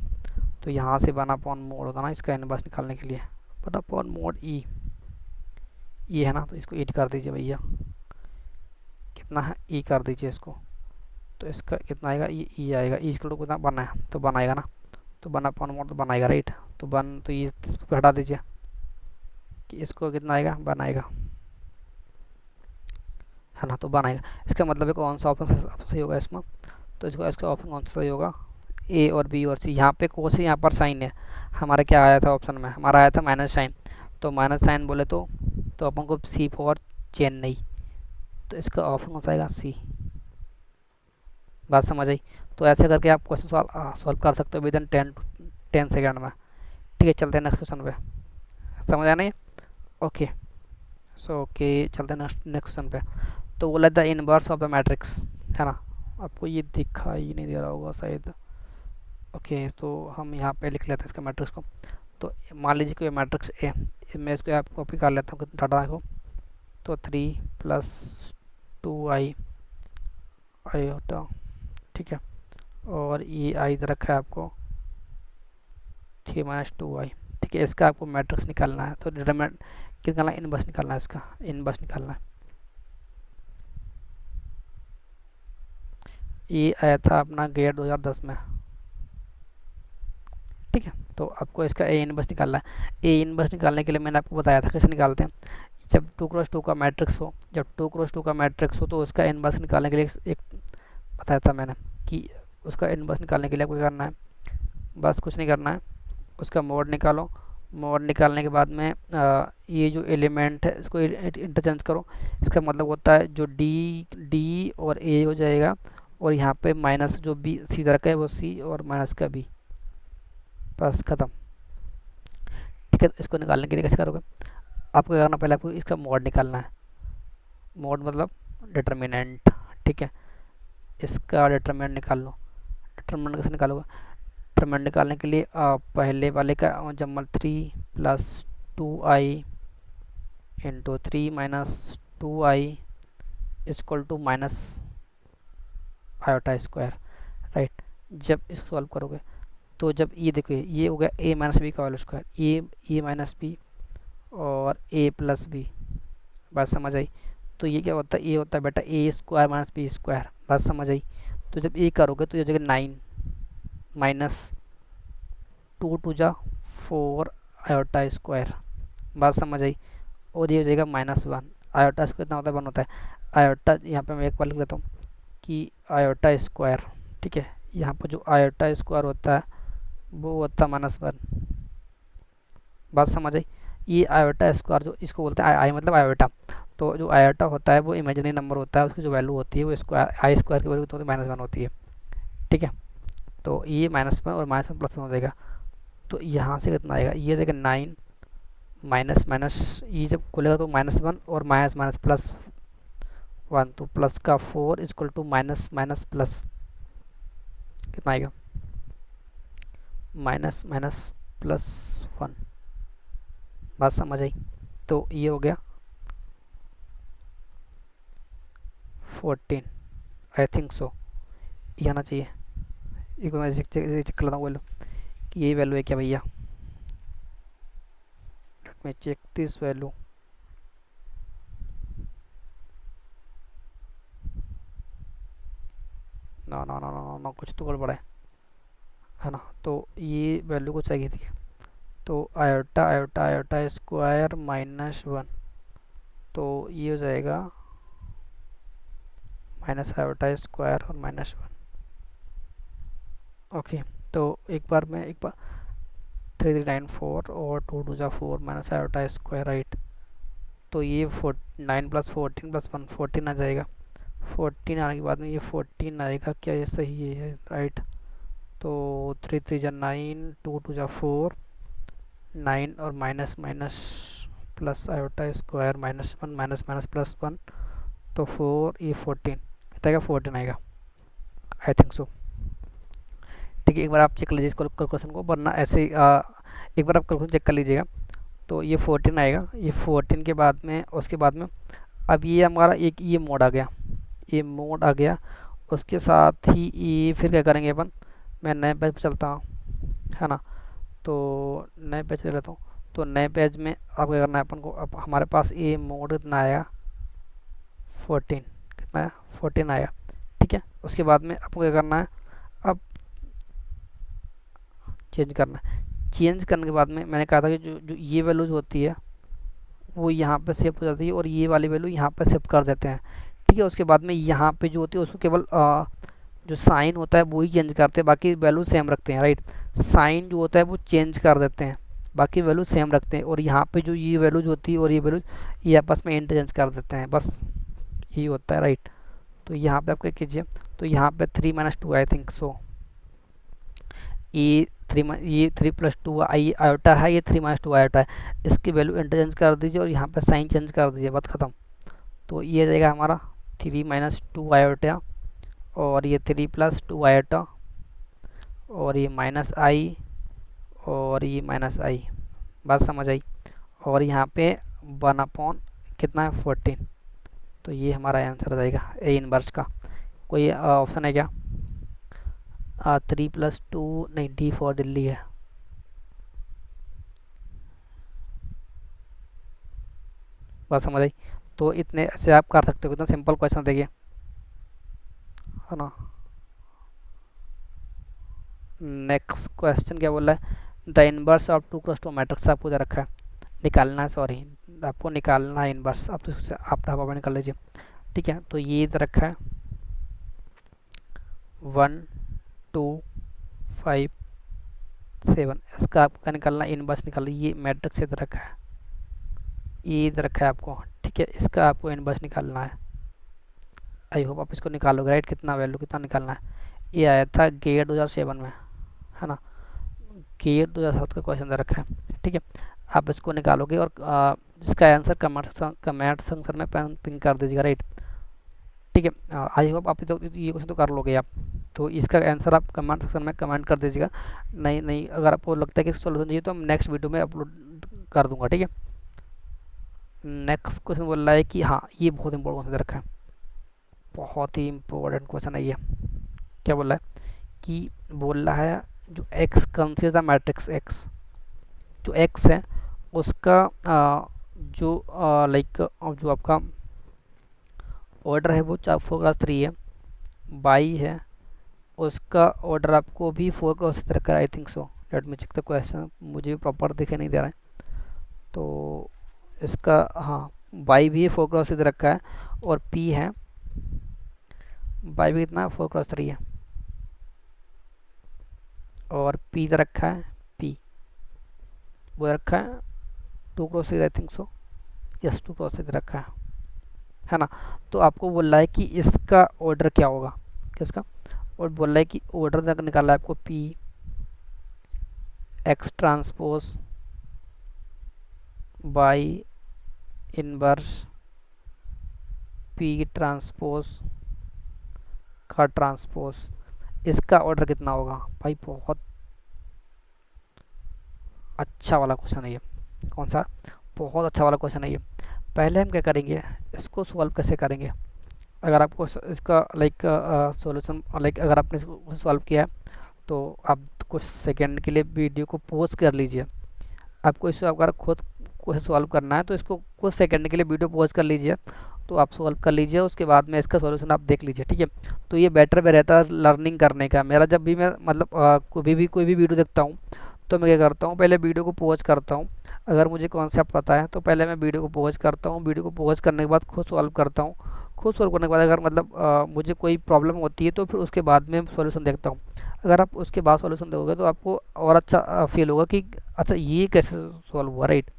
Speaker 1: तो यहाँ से वन अपॉन मोड होता ना इसका इनवर्स निकालने के लिए, वन अपॉन मोड ई, ये है ना। तो इसको ईट कर दीजिए भैया, कितना है, ई कर दीजिए इसको। तो इसका कितना आएगा, ये ई आएगा, ई इसको कितना बना है, तो बनाएगा ना। तो वन अपॉन मोड तो बनाएगा, राइट। तो वन, तो ये इसको हटा दीजिए कि इसको कितना आएगा, बनाएगा, है ना। तो बनाएगा, इसका मतलब है कौन सा ऑप्शन सही होगा इसमें। तो इसको इसका ऑप्शन कौन सा सही होगा, ए और बी और सी। यहाँ पे कोस है, यहाँ पर साइन है। हमारा क्या आया था ऑप्शन में, हमारा आया था माइनस साइन। तो माइनस साइन बोले तो अपन को सी फॉर चेन्नई, तो इसका ऑप्शन कौन सा आएगा, सी। बात समझ आई। तो ऐसे करके आप क्वेश्चन सॉल्व कर सकते हो विद इन 10 सेकेंड में। ठीक है, चलते हैं नेक्स्ट क्वेश्चन पे। समझ आया नहीं, ओके। सो ओके, चलते हैं नेक्स्ट क्वेश्चन पे। तो बोला the inverse of the matrix, है ना। आपको ये दिखाई नहीं दे रहा होगा शायद। ओके, तो हम यहाँ पे लिख लेते हैं इसका मैट्रिक्स को। तो मान लीजिए कि मैट्रिक्स ए, मैं इसको आप कॉपी कर लेता हूँ डाटा को। तो 3 + 2i होता, ठीक है। और ये आई इधर रखा है आपको 3 - 2i। ठीक है, इसका आपको मैट्रिक्स निकालना है। तो डिटरमिनेंट निकालना है, इनवर्स निकालना है, इसका इनवर्स निकालना है। ये आया था अपना गेट 2010 में। ठीक ठीक है। तो आपको इसका ए इनवर्स निकालना है। ए इनवर्स निकालने के लिए मैंने आपको बताया था कैसे निकालते हैं। जब 2x2 का मैट्रिक्स हो, जब 2x2 का मैट्रिक्स हो तो उसका इनवर्स निकालने के लिए एक बताया था मैंने कि उसका इनवर्स निकालने के लिए आपको क्या करना है, बस कुछ नहीं करना है, उसका मोड निकालो। मोड निकालने के बाद में ये जो एलिमेंट है इसको इंटरचेंज करो। इसका मतलब होता है जो डी डी और ए हो जाएगा, और यहाँ पे माइनस जो बी सीधा रखा है वो सी और माइनस का बी, बस ख़त्म। ठीक है, तो इसको निकालने के लिए कैसे करोगे, आपको क्या करना, पहले आपको इसका मोड निकालना है। मोड मतलब डिटर्मिनेंट। ठीक है, इसका डिटर्मिनेंट निकाल लो। डिटर्मिनेंट कैसे निकालोगे, डिटर्मिनेंट निकालने के लिए पहले वाले का जमल 3 + 2i into 3 - 2i equal to minus iota square, right. जब इसको सॉल्व करोगे तो जब ये देखो ये हो गया a - b का होल स्क्वायर, ए माइनस बी और a + b, बात समझ आई। तो ये क्या होता है, ये होता है बेटा a square minus B square, बात समझ आई। तो जब ये करोगे तो ये हो जाएगा 9 माइनस 2 × 4 आयोटा स्क्वायर, बात समझ आई। और ये हो जाएगा -1। आयोटा स्क्वायर कितना होता है, 1 होता है। आयोटा यहाँ पे मैं एक बार लिख देता हूँ कि आयोटा स्क्वायर, ठीक है, यहाँ पर जो आयोटा स्क्वायर होता है वो होता है -1, बात समझ आई। ये आयोटा स्क्वायर जो इसको बोलते हैं आई मतलब आयोटा, तो जो आयोटा होता है वो इमेजिनरी नंबर होता है, उसकी जो वैल्यू होती है वो स्क्वायर आई स्क्वायर की वैल्यू तो -1 होती है। ठीक है, तो ये -1 और -1 +1 हो जाएगा। तो यहाँ से कितना आएगा, ये जाएगा 9 माइनस माइनस, ये जब खुलेगा तो -1 और माइनस माइनस +1, तो प्लस का 4 equal to minus minus plus कितना आएगा, माइनस माइनस +1, बात समझ आई। तो ये हो गया 14, आई थिंक सो ये आना चाहिए। एक बार मैं चेक कर लेता हूँ वैल्यू कि यही वैल्यू है क्या भैया। Let me check this value. ना ना ना ना ना कुछ तो गड़बड़ है ना। तो ये वैल्यू को चाहिए थी। तो आयोटा आयोटा आयोटा स्क्वायर -1, तो ये हो जाएगा माइनस आयोटा स्क्वायर और -1। ओके, तो एक बार 3394 और 2 × 4 माइनस आयोटा स्क्वायर, राइट। तो ये 9 + 14 + 1 14 आ जाएगा। 14 आने के बाद में ये 14 आएगा, क्या ये सही है, राइट। तो 3 3 × 9, 2 2 × 4 9 और minus minus plus iota square -1 minus minus +1, तो 4 ये 14 कितना आएगा, 14 आएगा, आई थिंक सो। ठीक है, एक बार आप चेक कर लीजिए इस क्वेश्चन को, वरना ऐसे एक बार आप क्वेश्चन चेक कर लीजिएगा। तो ये 14 आएगा, ये 14 के बाद में उसके बाद में अब ये हमारा एक ये मोड आ गया, ये मोड आ गया। उसके साथ ही ये फिर क्या करेंगे अपन, मैं नए पेज पर चलता हूँ, है ना। तो नए पेज ले लेता हूँ। तो नए पेज में अब क्या करना है अपन को, अब हमारे पास ये मोड कितना आया 14, कितना आया 14 आया। ठीक है, उसके बाद में आपको क्या करना है, अब चेंज करना है। चेंज करने के बाद में मैंने कहा था कि जो जो ये वैल्यूज होती है वो यहाँ पे शिफ्ट हो जाती है और ये वाली वैल्यू यहाँ पे शिफ्ट कर देते हैं। ठीक है, उसके बाद में यहाँ पे जो होती है उसको केवल जो साइन होता है वो ही चेंज करते हैं, बाकी वैल्यू सेम रखते हैं, राइट। साइन जो होता है वो चेंज कर देते हैं, बाकी वैल्यू सेम रखते हैं। और यहाँ पे जो ये वैल्यूज होती है और ये वैल्यूज ये आपस में इंटरचेंज कर देते हैं, बस यही होता है, राइट। तो यहाँ पे आप क्या कीजिए, तो यहाँ पे 3 - 2 आई थिंक सो, ये 3 + 2 आई आयोटा है, ये 3 - 2 आयोटा है। इसकी वैल्यू इंटरचेंज कर दीजिए और यहाँ पे साइन चेंज कर दीजिए, बात खत्म। तो ये जाएगा हमारा 3 - 2 आयोटा, और ये 3 + 2 आयोटा, और ये -i, और ये -i, बात समझ आई। और यहाँ पे 1/, कितना है 14। तो ये हमारा आंसर आ जाएगा ए इनवर्स का। कोई ऑप्शन है क्या, 3 + 2 नहीं, डी फॉर दिल्ली है। बात समझ आई। तो इतने से आप कर सकते हो, कितना सिंपल क्वेश्चन देखिए, है ना। नेक्स्ट क्वेश्चन क्या बोल रहा है, the inverse of 2x2 matrix आपको दे रखा है, निकालना है, सॉरी आपको निकालना है इनवर्स, आप तो आप ढाबा निकाल लीजिए। ठीक है, तो ये दे रखा है 1 2 5 7, इसका आपका निकालना इनवर्स निकालना, ये मैट्रिक्स से दे रखा है, ये दे रखा है आपको। ठीक है, इसका आपको इनवर्स निकालना है। आई होप आप इसको निकालोगे, राइट। कितना वैल्यू कितना निकालना है, ये आया था गेट 2007 में, है ना, गेट 2007 का क्वेश्चन दे रखा है। ठीक है, आप इसको निकालोगे और इसका आंसर कमेंट सेक्शन में पिन कर दीजिएगा, राइट। ठीक है, आई होप आप तो ये क्वेश्चन तो कर लोगे आप, तो इसका आंसर आप कमेंट सेक्शन में कमेंट कर दीजिएगा। नहीं नहीं, अगर आपको लगता है कि सोल्यूशन चाहिए तो हम नेक्स्ट वीडियो में अपलोड कर दूंगा। ठीक है, नेक्स्ट क्वेश्चन बोल रहा है कि हाँ, ये बहुत इंपॉर्टेंट क्वेश्चन दे रखा है, बहुत ही इंपॉर्टेंट क्वेश्चन है ये। क्या बोल रहा है कि बोल रहा है जो x consider the matrix x, जो x है उसका जो लाइक जो आपका ऑर्डर है वो 4x3 है, बाई है उसका ऑर्डर आपको भी 4x दे रखा है, I think so. Let me check the question, मुझे भी प्रॉपर दिखे नहीं दे रहा है, तो इसका हाँ बाई भी 4x दे रखा है, और p है बाई भी कितना 4x3 है, और p दे रखा है, p वो रखा है 2x आई थिंक सो, यस 2x दे रखा है ना। तो आपको बोल रहा है कि इसका ऑर्डर क्या होगा, किसका, और बोल रहा है कि ऑर्डर निकालना है आपको p x transpose by inverse p transpose का ट्रांसपोज, इसका ऑर्डर कितना होगा। भाई बहुत अच्छा वाला क्वेश्चन है ये, कौन सा, बहुत अच्छा वाला क्वेश्चन है ये। पहले हम क्या करेंगे, इसको सॉल्व कैसे करेंगे। अगर आपको इसका लाइक सॉल्यूशन लाइक अगर आपने इसको सॉल्व किया है तो आप कुछ सेकंड के लिए वीडियो को पॉज कर लीजिए। आपको इसको अगर खुद को सॉल्व करना है तो इसको कुछ सेकंड के लिए वीडियो पॉज कर लीजिए, तो आप सॉल्व कर लीजिए, उसके बाद में इसका सॉल्यूशन आप देख लीजिए। ठीक है, तो ये बेटर भी रहता है लर्निंग करने का। मेरा जब भी मैं मतलब कोई भी वीडियो देखता हूँ तो मैं क्या करता हूँ, पहले वीडियो को पॉज करता हूँ। अगर मुझे कॉन्सेप्ट पता है तो पहले मैं वीडियो को पॉज करता हूँ, वीडियो को पॉज करने के बाद खुद सॉल्व करता हूँ। खुद सॉल्व करने के बाद अगर मतलब मुझे कोई प्रॉब्लम होती है तो फिर उसके बाद में सॉल्यूशन देखता हूँ। अगर आप उसके बाद सॉल्यूशन दोगे तो आपको और अच्छा फील होगा कि अच्छा ये कैसे सॉल्व हुआ, राइट।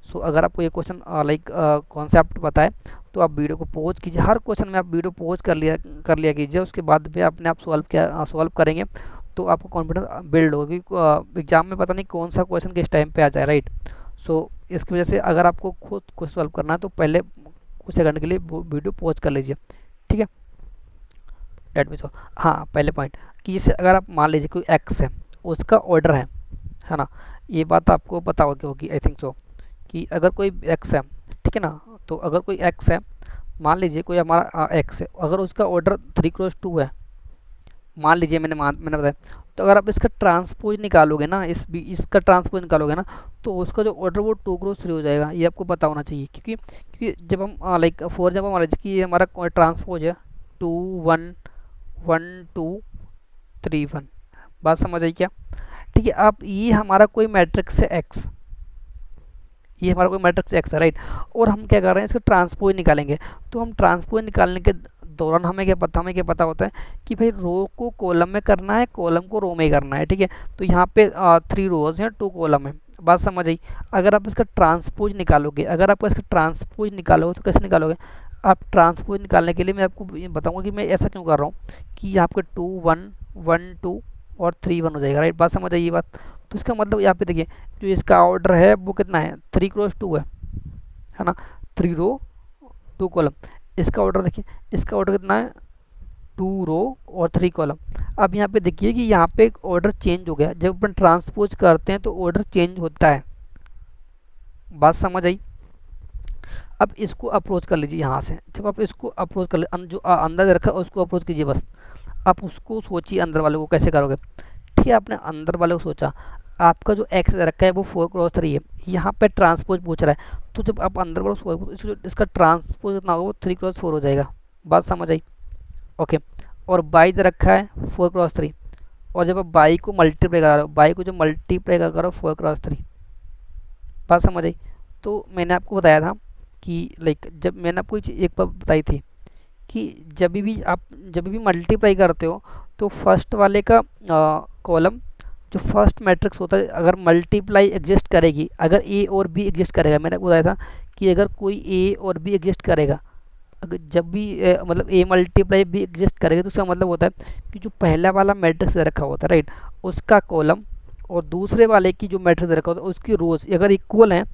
Speaker 1: सो अगर आपको ये क्वेश्चन लाइक कॉन्सेप्ट पता है तो आप वीडियो को पॉज कीजिए, हर क्वेश्चन में आप वीडियो पॉज कर लिया कीजिए, उसके बाद में अपने आप सॉल्व करेंगे तो आपको कॉन्फिडेंस बिल्ड होगा कि एग्जाम में पता नहीं कौन सा क्वेश्चन किस टाइम पे आ जाए, राइट। सो इसकी वजह से अगर आपको खुद सॉल्व करना है तो पहले कुछ सेकंड के लिए वीडियो पॉज कर लीजिए। ठीक है, लेट मी सो, हाँ पहले पॉइंट कि जैसे अगर आप मान लीजिए कोई एक्स है, उसका ऑर्डर है ना, ये बात आपको पता होगी आई थिंक सो, कि अगर कोई एक्स है, ठीक है ना, तो अगर कोई एक्स है, मान लीजिए कोई हमारा एक्स है, अगर उसका ऑर्डर 3x2 है, मान लीजिए मैंने बताया, तो अगर आप इसका ट्रांसपोज निकालोगे ना, इसका ट्रांसपोज निकालोगे ना, तो उसका जो ऑर्डर वो 2x3 हो जाएगा। ये आपको पता होना चाहिए, क्योंकि जब हम लाइक फॉर एग्जाम्पल मान लीजिए कि ये हमारा ट्रांसपोज है 2 1 1 2 3 1, बात समझ आई क्या। ठीक है, अब ये हमारा कोई मैट्रिक्स है एक्स, ये हमारा कोई मैट्रिक्स एक्स है, राइट, और हम क्या कर रहे हैं, इसका ट्रांसपोज निकालेंगे। तो हम ट्रांसपोज निकालने के दौरान हमें क्या पता होता है कि भाई रो को कॉलम में करना है, कॉलम को रो में करना है। ठीक है, तो यहाँ पे 3 रोज हैं 2 कॉलम है, बात समझ आई। अगर आप इसका ट्रांसपोज निकालोगे, अगर आप इसका ट्रांसपोज निकालोगे तो कैसे निकालोगे, आप ट्रांसपोज निकालने के लिए मैं आपको ये बताऊंगा कि मैं ऐसा क्यों कर रहा हूँ कि यहाँ पे 2 1 1 2 और 3 1 हो जाएगा, राइट, बात समझ आई ये बात। तो इसका मतलब यहाँ पे देखिए जो इसका ऑर्डर है वो कितना है 3x2 है ना, 3 रो 2 कॉलम। इसका ऑर्डर देखिए, इसका ऑर्डर कितना है 2 रो और 3 कॉलम। अब यहाँ पे देखिए कि यहाँ पे ऑर्डर चेंज हो गया, जब अपन ट्रांसपोज करते हैं तो ऑर्डर चेंज होता है, बात समझ आई। अब इसको अप्रोच कर लीजिए यहाँ से, जब आप इसको अप्रोच कर जो अंदर रखा है उसको अप्रोच कीजिए बस। आप उसको सोचिए अंदर वाले को कैसे करोगे। ठीक है, आपने अंदर वाले को सोचा, आपका जो एक्स रखा है वो 4x3 है, यहाँ पे ट्रांसपोज पूछ रहा है, तो जब आप अंदर वाले को इसका ट्रांसपोज कितना होगा वो 3x4 हो जाएगा, बात समझ आई। ओके, और बाई रखा है 4x3, और जब आप बाई को मल्टीप्लाई करा रहे हो, बाई को जब मल्टीप्लाई करो 4 क्रॉस 3, बात समझ आई। तो मैंने आपको बताया था कि लाइक जब मैंने आपको एक बार बताई थी कि जब भी मल्टीप्लाई करते हो तो फर्स्ट वाले का कॉलम, जो फर्स्ट मैट्रिक्स होता है, अगर मल्टीप्लाई एग्जिस्ट करेगी, अगर ए और बी एग्जिस्ट करेगा, मैंने बताया था कि अगर कोई ए और बी एग्जिस्ट करेगा, अगर जब भी मतलब ए मल्टीप्लाई बी एग्जिस्ट करेगा, तो उसका मतलब होता है कि जो पहला वाला मैट्रिक्स रखा होता है, राइट, उसका कॉलम और दूसरे वाले की जो मैट्रिक्स रखा होता है उसकी रोज अगर इक्वल हैं,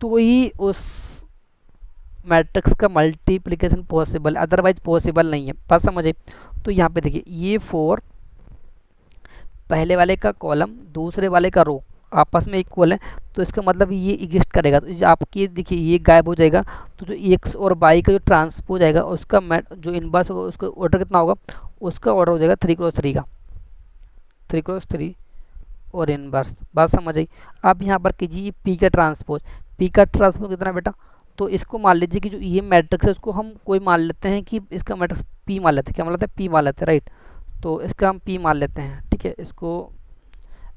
Speaker 1: तो ही उस मैट्रिक्स का मल्टीप्लिकेशन पॉसिबल, अदरवाइज पॉसिबल नहीं है। बात समझ आई। तो यहाँ पे देखिए ये 4 पहले वाले का कॉलम दूसरे वाले का रो आपस में इक्वल है, तो इसका मतलब ये एग्जिस्ट करेगा, तो आपकी देखिए ये गायब हो जाएगा, तो जो एक्स और बाई का जो ट्रांसपोज आएगा उसका जो इनवर्स होगा उसका ऑर्डर कितना होगा, उसका ऑर्डर हो जाएगा 3 क्रॉस 3 का, 3 क्रॉस 3 और इनवर्स। बात समझ आई। अब यहाँ पर कीजिए पी का ट्रांसपोज, पी का ट्रांसपोज कितना बेटा, तो इसको मान लीजिए कि जो ये मैट्रिक्स है उसको हम कोई मान लेते हैं कि इसका मैट्रिक्स पी मान लेते हैं, क्या मान लेते हैं, पी मान लेते हैं, राइट। तो इसका हम पी मान लेते हैं, ठीक है, इसको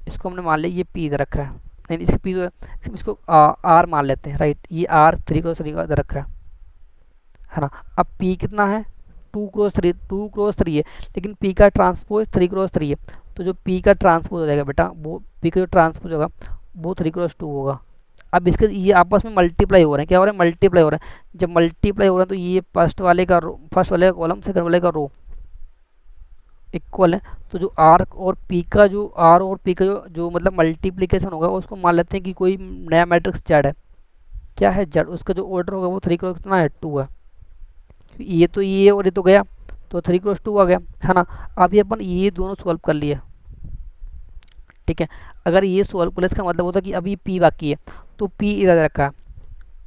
Speaker 1: इसको हमने मान लिया ये पी इधर रखा है, नहीं इसका पी इसको आर मान लेते हैं, राइट, ये आर 3 क्रॉस 3 का इधर रखा है ना। अब पी कितना है, 2 क्रॉस 3 है, लेकिन पी का ट्रांसपोज 3 क्रॉस 3 है, तो जो पी का ट्रांसपोज हो जाएगा बेटा, वो पी का जो ट्रांसपोज होगा वो 3 क्रॉस 2 होगा। अब इसके ये आपस में मल्टीप्लाई हो रहे हैं, क्या हो रहा है, मल्टीप्लाई हो रहा है, जब मल्टीप्लाई हो रहा है तो ये फर्स्ट वाले का कॉलम सेकंड वाले का रो इक्वल है, तो जो आर और पी का जो मतलब मल्टीप्लिकेशन होगा उसको मान लेते हैं कि कोई नया मैट्रिक्स जेड है, क्या है जेड, उसका जो ऑर्डर होगा वो 3 क्रॉस कितना है 2 है, ये तो ये और ये तो गया, तो 3 क्रॉस 2 आ गया, है ना। अभी अपन ये दोनों सॉल्व कर लिए, ठीक है। अगर ये सॉल्व कर ले इसका मतलब होता है कि अभी पी बाकी है, तो पी इधर रखा है,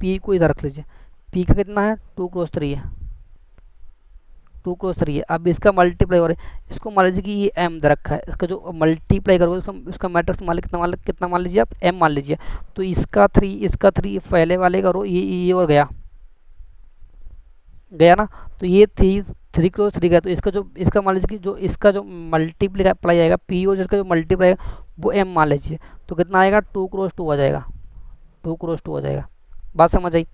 Speaker 1: पी को इधर रख लीजिए, पी का कितना है 2 क्रॉस 3 है, 2 क्रॉस 3 है। अब इसका मल्टीप्लाई हो रहा है, इसको मान लीजिए कि ये एम दे रखा है, इसका जो मल्टीप्लाई करोगे उसका मैट्रिक्स मान लीजिए कितना मान लीजिए आप, एम मान लीजिए, तो इसका 3 पहले वाले का रो ये और गया गया ना, तो ये 3 क्रॉस 3 का है, तो इसका मान लीजिए कि जो इसका जो मल्टीप्लाई आएगा पी और जिसका जो मल्टीप्लाई आएगा वो एम मान लीजिए, तो कितना आएगा 2 क्रॉस 2 आ जाएगा, 2 क्रॉस 2 आ जाएगा। बात समझ आई।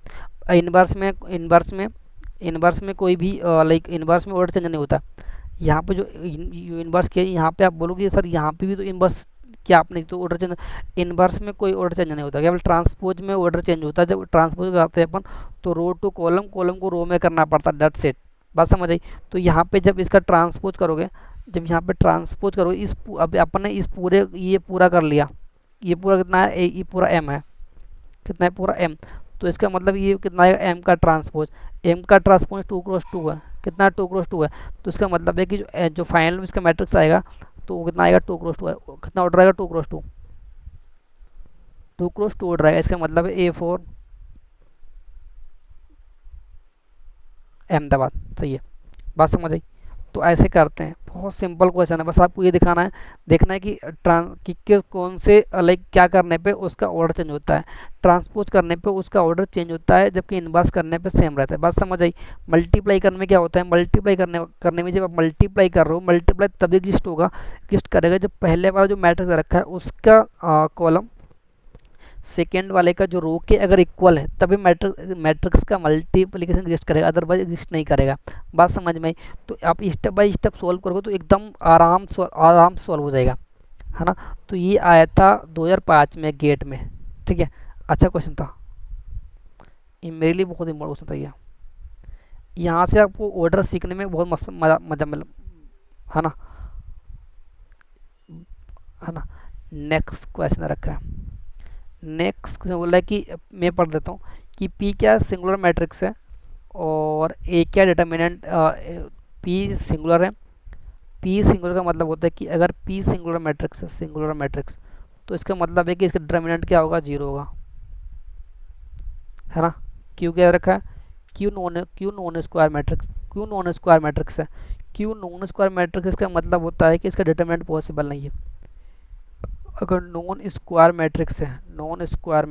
Speaker 1: इनवर्स में कोई भी लाइक इनवर्स में ऑर्डर चेंज नहीं होता, यहाँ पे जो इनवर्स किया यहाँ पे आप बोलोगे सर यहाँ पे भी तो इनवर्स क्या आपने तो ऑर्डर चेंज, इनवर्स में कोई ऑर्डर चेंज नहीं होता, केवल ट्रांसपोज में ऑर्डर चेंज होता है, जब ट्रांसपोज करते हैं अपन तो रो टू कॉलम, कॉलम को रो में करना पड़ता है, दैट्स इट। बात समझ आई। तो यहाँ पे जब इसका ट्रांसपोज करोगे, जब यहाँ पे ट्रांसपोज करोगे अब अपन ने इस पूरे ये पूरा कर लिया, ये पूरा कितना है ये पूरा एम है, कितना है पूरा एम, तो इसका मतलब ये कितना है एम का ट्रांसपोज, एम का ट्रांसपोज 2 क्रॉस 2 है, कितना 2 क्रॉस 2 है, तो इसका मतलब है कि जो फाइनल में इसका मैट्रिक्स आएगा तो वो कितना आएगा 2 क्रॉस 2 है, कितना ऑर्डर आएगा 2 क्रॉस 2, 2 क्रॉस 2 ऑर्डर आएगा, इसका मतलब है A4 अहमदाबाद, सही है। बात समझ आई। तो ऐसे करते हैं, बहुत सिंपल क्वेश्चन है, बस आपको ये दिखाना है, देखना है कि कौन से लाइक क्या करने पे उसका ऑर्डर चेंज होता है, ट्रांसपोज करने पे उसका ऑर्डर चेंज होता है, जबकि इनवर्स करने पे सेम रहता है। बात समझ आई। मल्टीप्लाई करने में क्या होता है, मल्टीप्लाई करने में जब आप मल्टीप्लाई कर रहे हो, मल्टीप्लाई तभी एग्जिस्ट करेगा जब पहले वाला जो मैट्रिक्स रखा है उसका कॉलम सेकेंड वाले का जो रो के अगर इक्वल है तभी मैट्रिक्स का मल्टीप्लिकेशन एग्जिस्ट करेगा, अदरवाइज एग्जिस्ट नहीं करेगा। बात समझ में आई। तो आप स्टेप बाय स्टेप सॉल्व करोगे तो एकदम आराम सॉल्व हो जाएगा, है ना। तो ये आया था 2005 में गेट में, ठीक है, अच्छा क्वेश्चन था, ये मेरे लिए बहुत इंपॉर्टेंट क्वेश्चन था ये। यहाँ से आपको ऑर्डर सीखने में बहुत मस्त मजा मिल, है ना, है ना। नेक्स्ट क्वेश्चन रखा है, नेक्स्ट क्वेश्चन बोल रहा है कि मैं पढ़ देता हूँ कि पी क्या सिंगुलर मैट्रिक्स है और ए क्या डिटर्मिनेंट, पी सिंगुलर है। पी सिंगुलर का मतलब होता है कि अगर पी सिंगुलर मैट्रिक्स है, सिंगुलर मैट्रिक्स, तो इसका मतलब है कि इसका डिटर्मिनेंट क्या होगा, 0 होगा, है ना। क्यू क्या रखा है, Q non square matrix, Q non square matrix है, क्यू नॉन स्क्वायर मैट्रिक्स का मतलब होता है कि इसका डिटर्मिनेंट पॉसिबल नहीं है। अगर नॉन स्क्वायर मैट्रिक्स है, नॉन स्क्वायर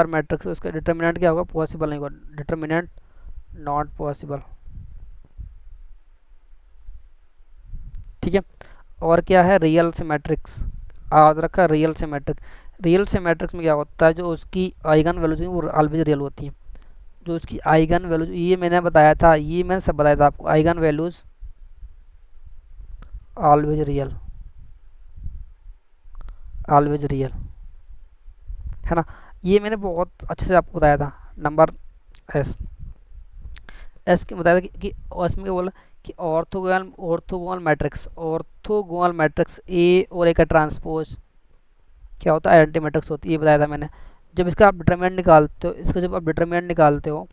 Speaker 1: मैट्रिक्स उसका डिटर्मिनेंट क्या होगा, पॉसिबल नहीं होगा, डिटर्मिनेंट नॉट पॉसिबल। ठीक है। और क्या है, रियल सिमेट्रिक्स, याद रखा रियल सिमेट्रिक। रियल सिमेट्रिक्स में क्या होता है, जो उसकी आइगन वैल्यूज हैं वो ऑलवेज रियल होती हैं। जो उसकी आइगन वैल्यूज, ये मैंने बताया था, ये मैंने सब बताया था आपको, eigen values always real, always real, है ना। ये मैंने बहुत अच्छे से आपको बताया था। नंबर एस, एस के बताया था कि इसमें क्या बोला कि orthogonal, orthogonal matrix, orthogonal matrix A और ए का ट्रांसपोज क्या होता है, आइडेंटिटी मैट्रिक्स होती है, ये बताया था मैंने। जब इसका आप डिटरमिनेंट निकालते हो, इसका जब आप डिटरमिनेंट निकालते हो,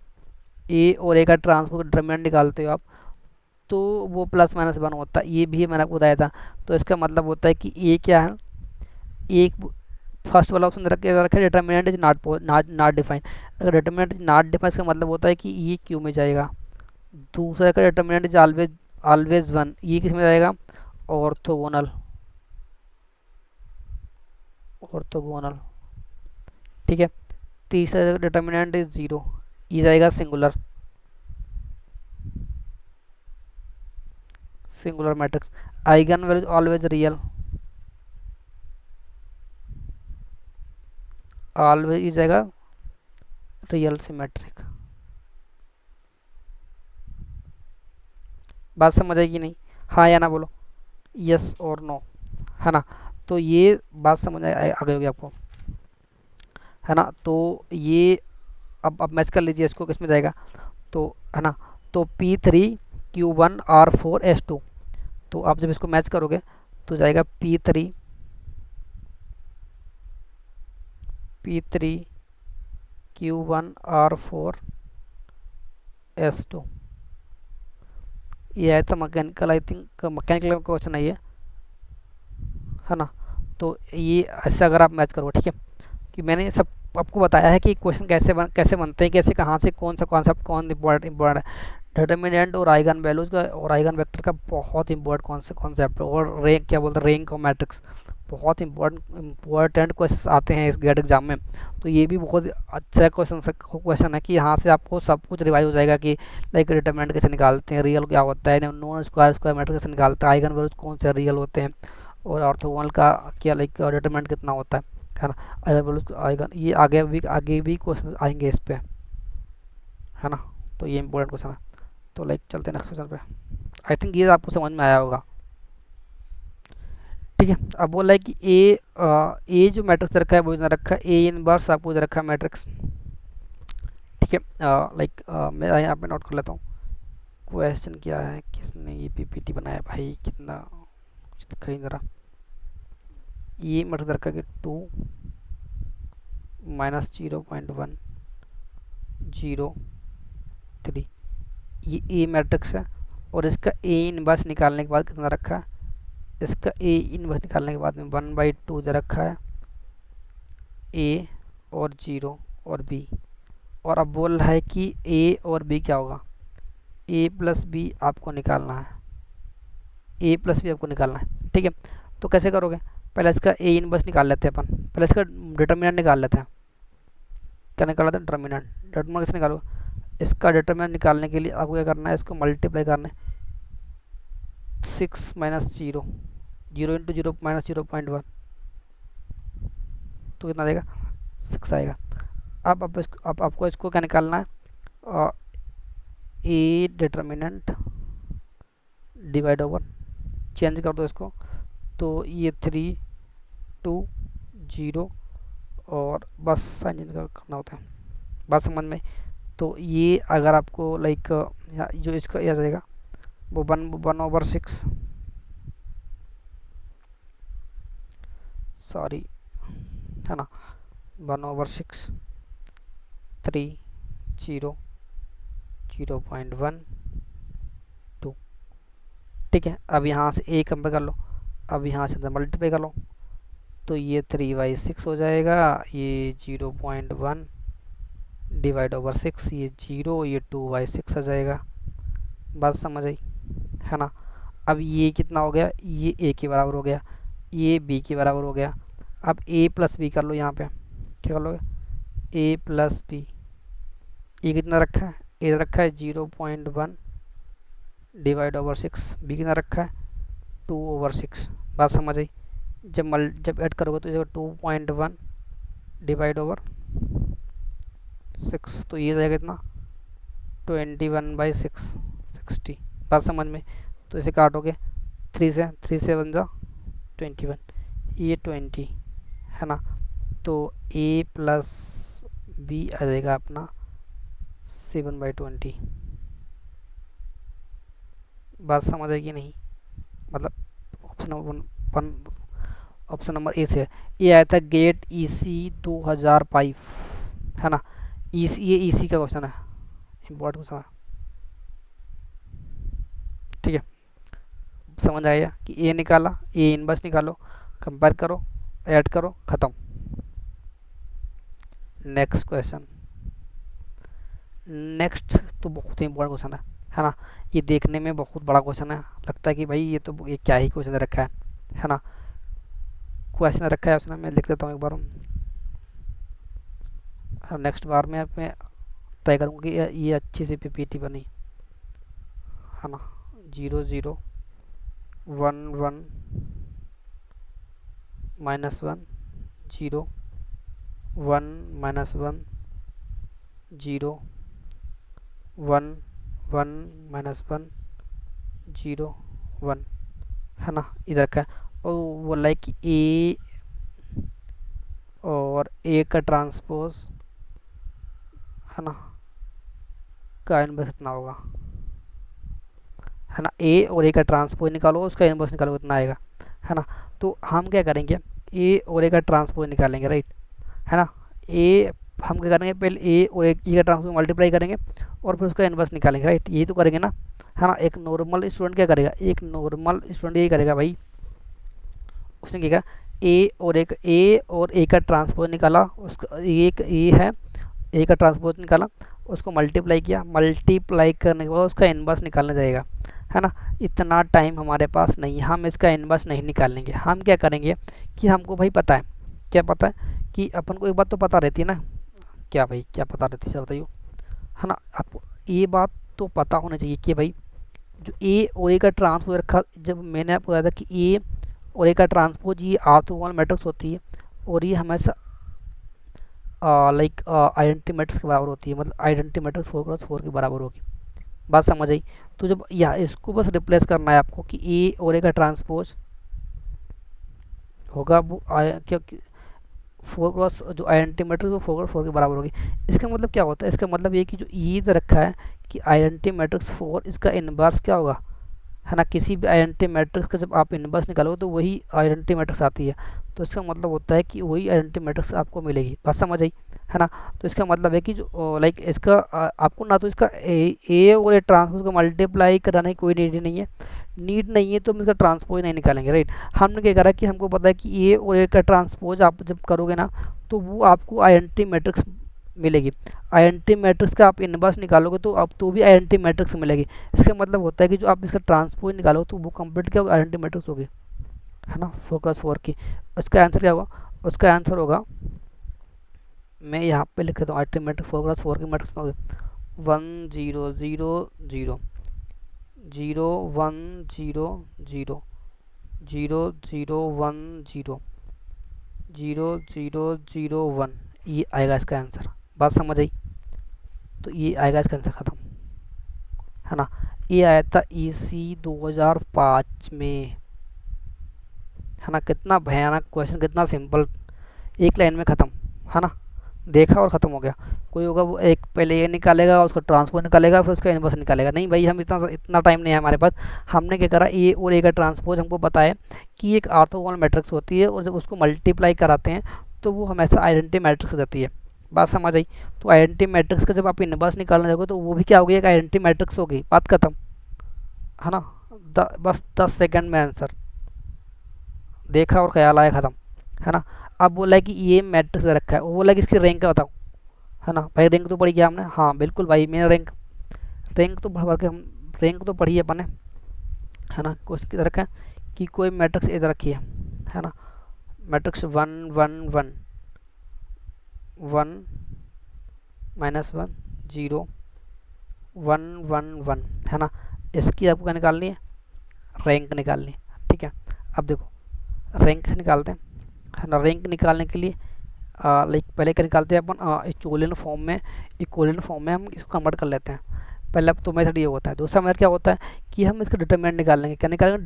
Speaker 1: ए और ए का ट्रांसपोज डिटरमिनेंट निकालते हो आप, तो वो प्लस माइनस वन होता है, ये भी मैंने आपको बताया था। तो इसका मतलब होता है कि ए क्या है, एक फर्स्ट वाला ऑप्शन रखे determinant is not not define. अगर डिटरमिनेंट इज नॉट डिफाइन, इसका मतलब होता है कि ये क्यू में जाएगा। दूसरा का determinant is always, always one, ये किस में जाएगा, ऑर्थोगोनल, ऑर्थोगोनल, ठीक है। तीसरा डिटरमिनेंट इज जीरो, ये जाएगा singular, singular matrix. Eigen values always real, always ये जाएगा रियल सिमेट्रिक। बात समझ आएगी नहीं, हाँ या ना बोलो, यस और नो, है ना। तो ये बात समझ आ गई होगी आपको, है ना। तो ये अब मैच कर लीजिए इसको, किस में जाएगा, तो है ना। तो P3Q1R4S2, तो आप जब इसको मैच करोगे तो जाएगा P3Q1R4S2। ये आया था मैकेनिकल, आई थिंक मैकेनिकल का क्वेश्चन है ना। तो ये ऐसे अगर आप मैच करो, ठीक है, कि मैंने सब आपको बताया है कि क्वेश्चन कैसे बनते हैं, कैसे कहाँ से कौन सा कॉन्सेप्ट कौन इम्पोर्टेंट है। डिटर्मिनेंट और आइगन वैल्यूज का और आइगन वेक्टर का बहुत इंपॉर्टेंट कॉन्सेप्ट है। और रैंक क्या बोलते हैं, रैंक और मैट्रिक्स, बहुत इंपॉर्टेंट क्वेश्चन आते हैं इस गेट एग्जाम में। तो ये भी बहुत अच्छा क्वेश्चन है कि यहाँ से आपको सब कुछ रिवाइज हो जाएगा कि लाइक डिटर्मिनेंट कैसे निकालते हैं, रियल क्या होता है, नॉन स्क्वायर स्क्वायर मैट्रिक्स कैसे निकालते हैं, आइगन वैल्यूज कौन से रियल होते हैं, और ऑर्थोगोनल का क्या लाइक डिटरमिनेंट कितना होता है ना। आइगन वैल्यूज, आइगन, ये आगे भी क्वेश्चन आएंगे इस पे, है ना। तो ये इंपॉर्टेंट क्वेश्चन है। तो लाइक चलते हैं नेक्स्ट क्वेश्चन पे। आई थिंक ये आपको समझ में आया होगा, ठीक है। अब बोला है कि ए जो मैट्रिक्स रखा है वो इतना रखा है, ए इनवर्स आपको इधर रखा है मैट्रिक्स, ठीक है। लाइक मैं यहाँ पे नोट कर लेता हूँ क्वेश्चन क्या है, किसने ये पीपीटी बनाया भाई, कितना कहीं जरा। ये मैट्रिक्स रखा है 2 - 0.1 0 3, ये ए मैट्रिक्स है। और इसका ए इनवर्स निकालने के बाद कितना रखा है, इसका ए इनवर्स निकालने के बाद में 1/2 दे रखा है, ए और 0 और बी। और अब बोल रहा है कि ए और बी क्या होगा, ए प्लस बी आपको निकालना है, ए प्लस बी आपको निकालना है, ठीक है। तो कैसे करोगे, पहले इसका ए इनवर्स निकाल लेते हैं अपन, पहले इसका डिटर्मिनेंट निकाल लेते हैं। क्या निकाल लेते हैं, डिटर्मिनेंट। डिटर्मिनेंट कैसे निकालो, इसका डिटर्मिनेंट निकालने के लिए आपको क्या करना है, इसको मल्टीप्लाई करना है 6 - 0, 0 × 0 - 0.1, तो कितना देगा, 6 आएगा। अब आपको इसको क्या निकालना है, ए डिटर्मिनेंट डिवाइड ओवर, चेंज कर दो इसको, तो ये 3 2 0, और बस साइन चेंज करना होता है, बात समझ में। तो ये अगर आपको लाइक जो इसका यह जाएगा वो 1/6, सॉरी, है ना, 1/6 3 0 0.1 2, ठीक है। अब यहाँ से ए कंपेयर कर लो, अब यहाँ से मल्टीप्लाई कर लो, तो ये 3/6 हो जाएगा, ये 0.1 डिवाइड ओवर 6, ये 0, ये 2/6 आ जाएगा। बात समझ आई, है ना। अब ये कितना हो गया, ये ए के बराबर हो गया, ये बी के बराबर हो गया। अब ए प्लस बी कर लो, यहाँ पे क्या कर लोगे, ए प्लस बी, ये कितना रखा है, ए रखा है 0.1 डिवाइड ओवर 6, बी कितना रखा है 2/6। बात समझ आई। जब ऐड करोगे तो 2.1 डिवाइड ओवर 6, तो ये जाएगा इतना 21/6, 60। बात समझ में। तो इसे काटोगे 3 से 1 जा 21, ये 20 है ना। तो a प्लस बी आ जाएगा अपना 7/20। बात समझ आएगी नहीं, मतलब option number one, option number ए से है। ये आया था गेट ईसी 2005 है ना। ईसी, ये ईसी का क्वेश्चन है, इम्पोर्टेंट क्वेश्चन है। ठीक है, समझ आया कि ए निकाला, ए इनवर्स निकालो, कंपेयर करो, ऐड करो, खत्म। नेक्स्ट क्वेश्चन, नेक्स्ट तो बहुत ही इंपॉर्टेंट क्वेश्चन है ना। ये देखने में बहुत बड़ा क्वेश्चन है, लगता है कि भाई ये क्या ही क्वेश्चन रखा है ना। क्वेश्चन रखा है उसने, मैं लिख देता हूँ एक बार। नेक्स्ट बार में मैं ट्राई करूँगा कि ये अच्छी सी पीपीटी बनी है ना। 0 0 1 1 -1 0 1 -1 0 1 1 -1 0 1 है ना, इधर का। और वो लाइक ए और ए का ट्रांसपोज है ना, का इनवर्स इतना होगा है ना। ए और ए का ट्रांसपोज निकालो, उसका इनवर्स निकालो, इतना आएगा है ना। तो हम क्या करेंगे, ए और ए का ट्रांसपोज निकालेंगे, राइट है ना। ए हम क्या करेंगे, पहले ए और ए का ट्रांसपोज मल्टीप्लाई करेंगे और फिर उसका इनवर्स निकालेंगे, राइट। यही तो करेंगे ना, है ना। एक नॉर्मल स्टूडेंट क्या करेगा, एक नॉर्मल स्टूडेंट यही करेगा भाई। उसने क्या कहा, ए और ए का ट्रांसपोज निकाला, उसका एक ए है, ए का ट्रांसपोज निकाला, उसको मल्टीप्लाई किया, मल्टीप्लाई करने के बाद उसका इनवर्स निकालना जाएगा, है ना। इतना टाइम हमारे पास नहीं, हम इसका इनवर्स नहीं निकालेंगे। हम क्या करेंगे कि हमको भाई पता है, क्या पता है कि अपन को एक बात तो पता रहती है ना, क्या भाई क्या पता रहती है बताइए, है ना। आपको ये बात तो पता होना चाहिए कि भाई जो ए और ए का ट्रांसपोज रखा, जब मैंने आपको बताया था कि ए और ए का ट्रांसपोज ये ऑर्थोगोनल मैट्रिक्स होती है, और ये हमेशा लाइक आइडेंटिटी मैट्रिक्स के बराबर होती है, मतलब आइडेंटिटी मैट्रिक्स 4x4 के बराबर होगी। बात समझ आई। तो जब यह इसको बस रिप्लेस करना है आपको कि ए और ए का ट्रांसपोज होगा वो क्या 4x, जो आइडेंटिटी मैट्रिक्स वो 4x4 के बराबर होगी। इसका मतलब क्या होता है, इसका मतलब ये कि जो ई रखा है कि आइडेंटिटी मैट्रिक्स 4, इसका इनवर्स क्या होगा, है ना। किसी भी आइडेंटिटी मैट्रिक्स का जब आप इनवर्स निकालोगे तो वही आइडेंटिटी मैट्रिक्स आती है। तो इसका मतलब होता है कि वही आइडेंटिटी मैट्रिक्स आपको मिलेगी। बात समझ आई, है ना। तो इसका मतलब है कि जो लाइक इसका आपको ना तो इसका ए और ए ट्रांसपोज को मल्टीप्लाई कराने की कोई नीड नहीं है, तो हम इसका ट्रांसपोज नहीं निकालेंगे, राइट। हमने क्या करा कि हमको पता है कि ए और ए का ट्रांसपोज आप जब करोगे ना तो वो आपको आइडेंटिटी मैट्रिक्स मिलेगी। आइडेंटिटी मैट्रिक्स का आप इनवर्स निकालोगे तो आप तो भी आइडेंटिटी मैट्रिक्स मिलेगी। इसका मतलब होता है कि जो आप इसका ट्रांसपोज निकालो तो वो कंप्लीट क्या होगा, आइडेंटिटी मैट्रिक्स होगी, है ना, 4x4 की। उसका आंसर क्या होगा, उसका आंसर होगा, मैं यहाँ पे लिख देता हूँ, आइडेंटिटी मैट्रिक्स 4x4 की मैट्रिक्स होगी 1 0 0 0 0 1 0 0 0 0 1 0 0 0 0 1, ये आएगा इसका आंसर। बात समझ आई। तो ये आएगा इसका आंसर, खत्म, है ना। ये आया था ईसी 2005 में, है ना। कितना भयानक क्वेश्चन, कितना सिंपल, एक लाइन में खत्म, है ना। देखा और ख़त्म हो गया। कोई होगा वो एक पहले ये निकालेगा, उसको ट्रांसपोज निकालेगा, फिर उसका इनवर्स निकालेगा। नहीं भाई, हम इतना टाइम नहीं है हमारे पास। हमने क्या करा, ए और ए का ट्रांसपोज हमको पता है कि एक ऑर्थोगोनल मैट्रिक्स होती है, और जब उसको मल्टीप्लाई कराते हैं तो वो हमेशा आइडेंटिटी मैट्रिक्स देती है। बात समझ आई। तो आइडेंटिटी मैट्रिक्स का जब आप इनवर्स निकालने जाओगे तो वो भी क्या होगी, एक आइडेंटिटी मैट्रिक्स होगी। बात खत्म, है ना। बस 10 सेकंड में आंसर, देखा और ख्याल आया, ख़त्म, है ना। अब बोला है कि ये मैट्रिक्स रखा है, वो बोला कि इसकी रैंक का बताओ, है ना। भाई रैंक तो पढ़ी क्या हमने, हाँ बिल्कुल भाई, मैंने रैंक तो भर के हम रैंक तो पढ़ी है अपन ने, है ना। क्वेश्चन किधर रखा है कि कोई मैट्रिक्स इधर रखी है ना। मैट्रिक्स 1 1 1 1 -1 0 1 1 1, है ना। इसकी आपको क्या निकालनी है, रैंक निकालनी है, ठीक है। अब देखो रैंक निकालते हैं, है ना। रैंक निकालने के लिए लाइक पहले क्या निकालते हैं अपन, इक्वलियन फॉर्म में हम इसको कन्वर्ट कर लेते हैं। पहला तो मेथड ये होता है। दूसरा मेथड क्या होता है कि हम इसका डिटरमिनेंट निकाल लेंगे। क्या निकालेंगे?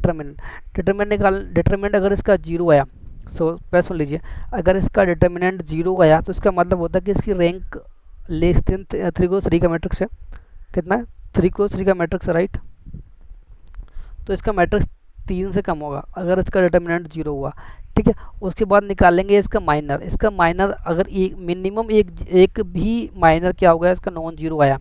Speaker 1: डिटरमिनेंट अगर इसका जीरो आया, सो पहले सुन लीजिए, अगर इसका डिटरमिनेंट जीरो आया तो इसका मतलब होता है कि इसकी रैंक लेस देन 3 × 3 का मैट्रिक्स है। कितना है? 3 × 3 का मैट्रिक्स है, राइट। तो इसका मैट्रिक्स 3 से कम होगा अगर इसका डिटरमिनेंट जीरो हुआ, ठीक है। उसके बाद निकालेंगे इसका माइनर अगर एक मिनिमम एक भी माइनर क्या हो गया, इसका नॉन जीरो आया,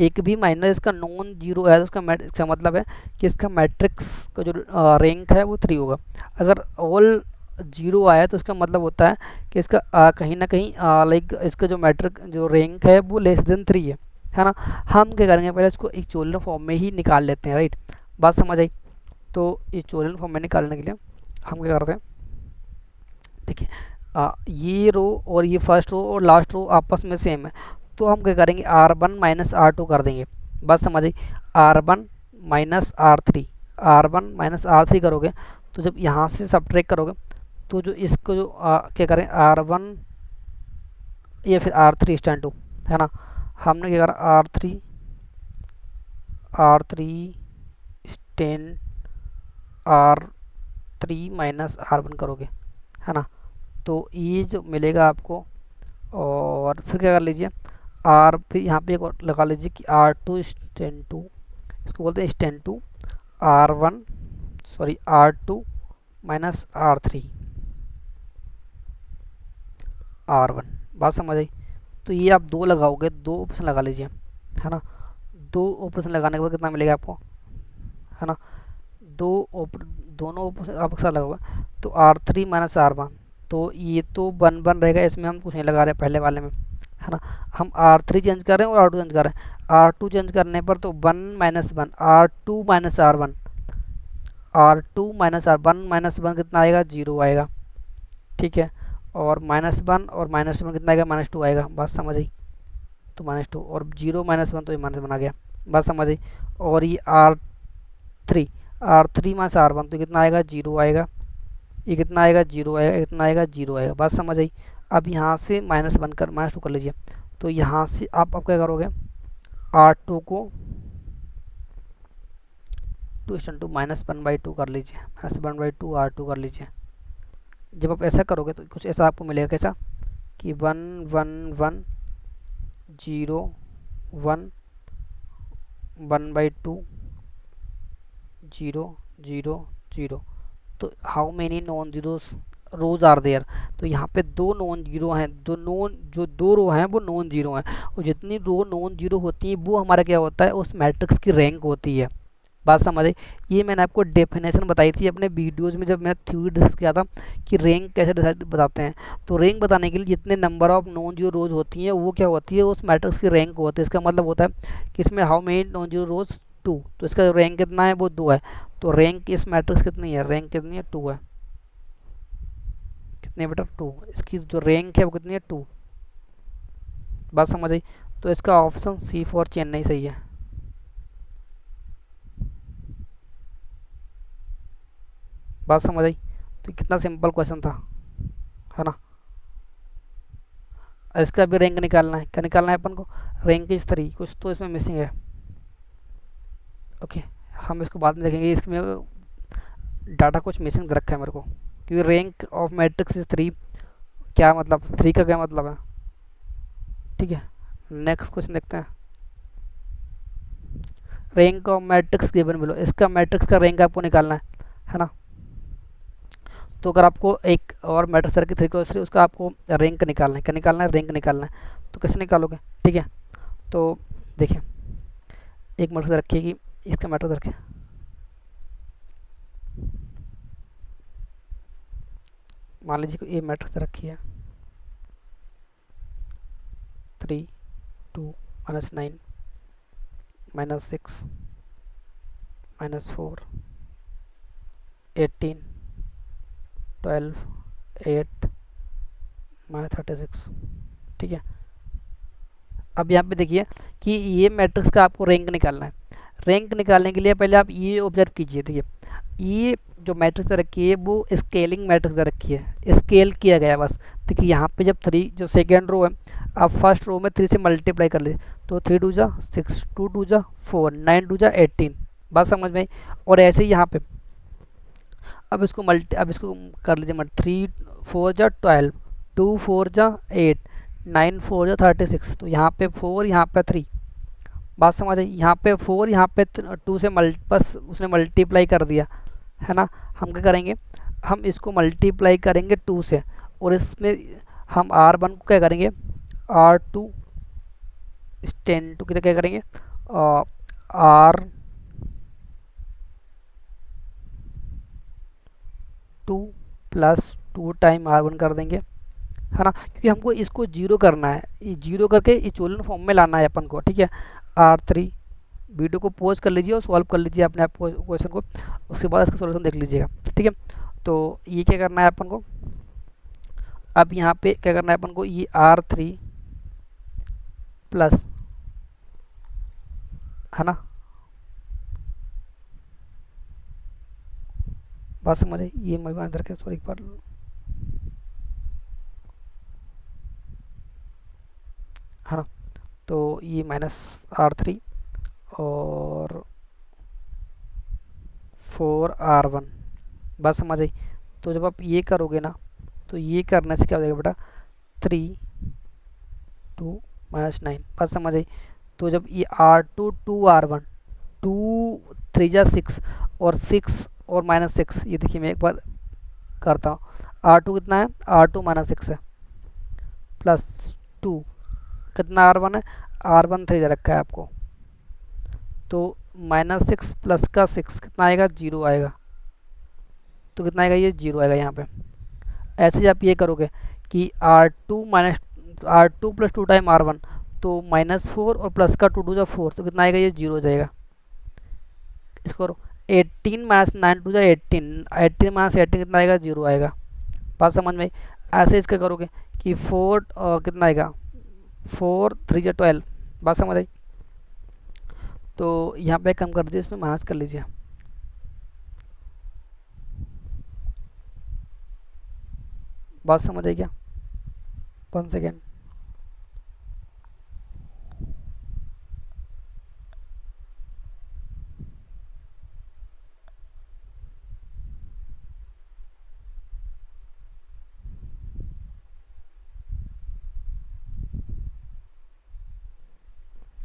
Speaker 1: एक भी माइनर इसका नॉन जीरो आया तो इसका मतलब है कि इसका मैट्रिक्स का जो रैंक है वो 3 होगा। अगर ऑल जीरो आया तो इसका मतलब होता है कि इसका कहीं ना कहीं लाइक इसका जो मैट्रिक जो रैंक है वो लेस देन 3 है ना। हम क्या करेंगे, पहले इसको एक इक्विवेलेंट फॉर्म में ही निकाल लेते हैं, राइट। बात समझ आई? तो इक्विवेलेंट फॉर्म में निकालने के लिए हम क्या करते हैं, देखिए ये रो और ये फर्स्ट रो और लास्ट रो आपस में सेम है, तो हम क्या करेंगे, R1 माइनस R2 कर देंगे। बस समझ आई? R1 minus R3, R1 minus R3 करोगे तो जब यहाँ से सब्ट्रैक्ट करोगे तो जो इसको जो क्या करें, R1 या फिर R3 स्टैंड टू, है ना। हमने क्या करा, R3 stand R3 minus R1 करोगे, है ना। तो ये जो मिलेगा आपको, और फिर क्या कर लीजिए, फिर यहाँ पे एक और लगा लीजिए कि R2 स्टैंड टू, इसको बोलते हैं stand to R2 minus R1। बात समझ आई? तो ये आप दो लगाओगे, दो ऑप्शन लगा लीजिए, है ना। दो ऑप्शन लगाने के बाद कितना मिलेगा आपको, है ना। दोनों ऑप्शन आप एक साथ लगाओगे तो R3 माइनस R1, तो ये तो 1 1 रहेगा, इसमें हम कुछ नहीं लगा रहे पहले वाले में, है ना। हम R3 चेंज कर रहे हैं और R2 चेंज कर रहे हैं। R2 चेंज करने पर तो 1 minus 1 R2 minus R1, R2 minus R1 minus 1 कितना आएगा, 0 आएगा, ठीक है। और -1 और -1 कितना आएगा, -2 आएगा। बात समझ आई? तो -2 और 0 -1 तो ये -1 आ गया। बात समझ आई? और ये R3 माइनस R1 तो कितना आएगा, 0 आएगा। ये कितना आएगा, 0 आएगा। कितना आएगा, 0 आएगा। बात समझ आई? अब यहाँ से -2 कर लीजिए, तो यहाँ से आप क्या करोगे, R2 को 2 -1/2 कर लीजिए, -1/2 R2 कर लीजिए। जब आप ऐसा करोगे तो कुछ ऐसा आपको मिलेगा, कैसा कि 1 1 1 0 1 1/2 0 0 0। तो how many non zeros rows are there, तो यहाँ पे दो नॉन जीरो हैं, जो दो रो हैं वो नॉन जीरो हैं, और जितनी रो नॉन जीरो होती है वो हमारा क्या होता है, उस मैट्रिक्स की रैंक होती है। बात समझ आई? ये मैंने आपको डेफिनेशन बताई थी अपने वीडियोस में जब मैं थ्योरी डिस्कस किया था कि रैंक कैसे डिसाइड बताते हैं। तो रैंक बताने के लिए जितने नंबर ऑफ नॉन जीरो रोज होती हैं वो क्या होती है, उस मैट्रिक्स की रैंक होती है। इसका मतलब होता है कि इसमें हाउ मेनी नॉन जीरो रोज 2, तो इसका रैंक कितना है, वो 2 है। तो रैंक इस मैट्रिक्स कितनी है, रैंक कितनी है, 2 है। कितनी है बेटा, 2। इसकी जो रैंक है वो कितनी है, 2। बात समझ आई? तो इसका ऑप्शन सी फॉर चेन्नई सही है। बात समझ आई? तो कितना सिंपल क्वेश्चन था, है ना। इसका भी रैंक निकालना है। क्या निकालना है अपन को, रैंक इस 3, कुछ तो इसमें मिसिंग है। ओके, हम इसको बाद में देखेंगे, इसमें डाटा कुछ मिसिंग रखा है मेरे को, क्योंकि रैंक ऑफ मैट्रिक्स इज 3, क्या मतलब 3 का क्या मतलब है, ठीक है। नेक्स्ट क्वेश्चन देखते हैं। Rank of matrix given below, इसका मैट्रिक्स का रैंक आपको निकालना है ना। तो अगर आपको एक और मैट्रिक्स की 3 × 3 उसका आपको रैंक निकालना है। क्या निकालना है, रैंक निकालना है। तो कैसे निकालोगे, ठीक है। तो देखिए, एक मैट्रिक्स रखिए कि इसका मैट्रिक्स रखें, मान लीजिए ये मैट्रिक्स रखी है 3 2 -9 -6 -4 18 12 8 -36, ठीक है। अब यहाँ पे देखिए कि ये मैट्रिक्स का आपको रैंक निकालना है। रैंक निकालने के लिए पहले आप ये ऑब्जर्व कीजिए, ठीक है। ये जो मैट्रिक्स दे रखी है वो स्केलिंग मैट्रिक्स दे रखी है, स्केल किया गया है बस। देखिए यहाँ पे जब 3 जो सेकेंड रो है, आप फर्स्ट रो में 3 से मल्टीप्लाई कर लीजिए, तो 3 टू जा 6, 2 टू जा 4, 9 टू जा 18। बात समझ में आई? और ऐसे ही यहाँ पे अब इसको कर लीजिए मत, 3 4 जा 12, 2 4 जा 8, 9 4 जा 36। तो यहाँ पे 4, यहाँ पे 3। बात समझ आई? यहाँ पे 4, यहाँ पे 2 से बस उसने मल्टीप्लाई कर दिया है ना। हम क्या करेंगे, हम इसको मल्टीप्लाई करेंगे 2 से, और इसमें हम R1 को क्या करेंगे, R2 टेन टू कितना क्या करेंगे, R2 प्लस 2 टाइम R1 कर देंगे, है ना, क्योंकि हमको इसको जीरो करना है, ये जीरो करके इक्विवेलेंट फॉर्म में लाना है अपन को, ठीक है। R3, वीडियो को पॉज कर लीजिए और सॉल्व कर लीजिए अपने आप क्वेश्चन को, उसके बाद इसका सॉल्यूशन देख लीजिएगा, ठीक है। तो ये क्या करना है अपन को, अब यहाँ पे क्या करना है अपन को, ये R3 प्लस, है ना, बात समझ आई? ये मैं अंदर के सॉरी एक बार, है ना। तो ये -R3 और 4R1, बात समझ आई? तो जब आप ये करोगे ना, तो ये करने से क्या हो जाएगा बेटा, 3 2 -9, बात समझ आई? तो जब ये R2 2R1, 2 3 जा 6, और 6 और -6, ये देखिए मैं एक बार करता हूँ, R2 कितना है, R2 -6 है, प्लस 2 कितना R1 है, R1 3 दे रखा है आपको, तो -6 प्लस का 6 कितना आएगा, 0 आएगा। तो कितना आएगा, ये 0 आएगा यहाँ पे। ऐसे ही आप ये करोगे कि R2 प्लस 2 टाइम R1, तो -4 और प्लस का 2 टू जा 4, तो कितना आएगा, ये 0 हो जाएगा। इसको करो, 18 -9 टू जा 18, 18 -18 कितना आएगा, 0 आएगा। बात समझ में? ऐसे इसका करोगे कि 4 कितना आएगा, 4 3 जा 12, बात समझ आई? तो यहाँ पे कम कर दीजिए, इसमें माइनस कर लीजिए, बात समझ आई क्या? 1 सेकेंड,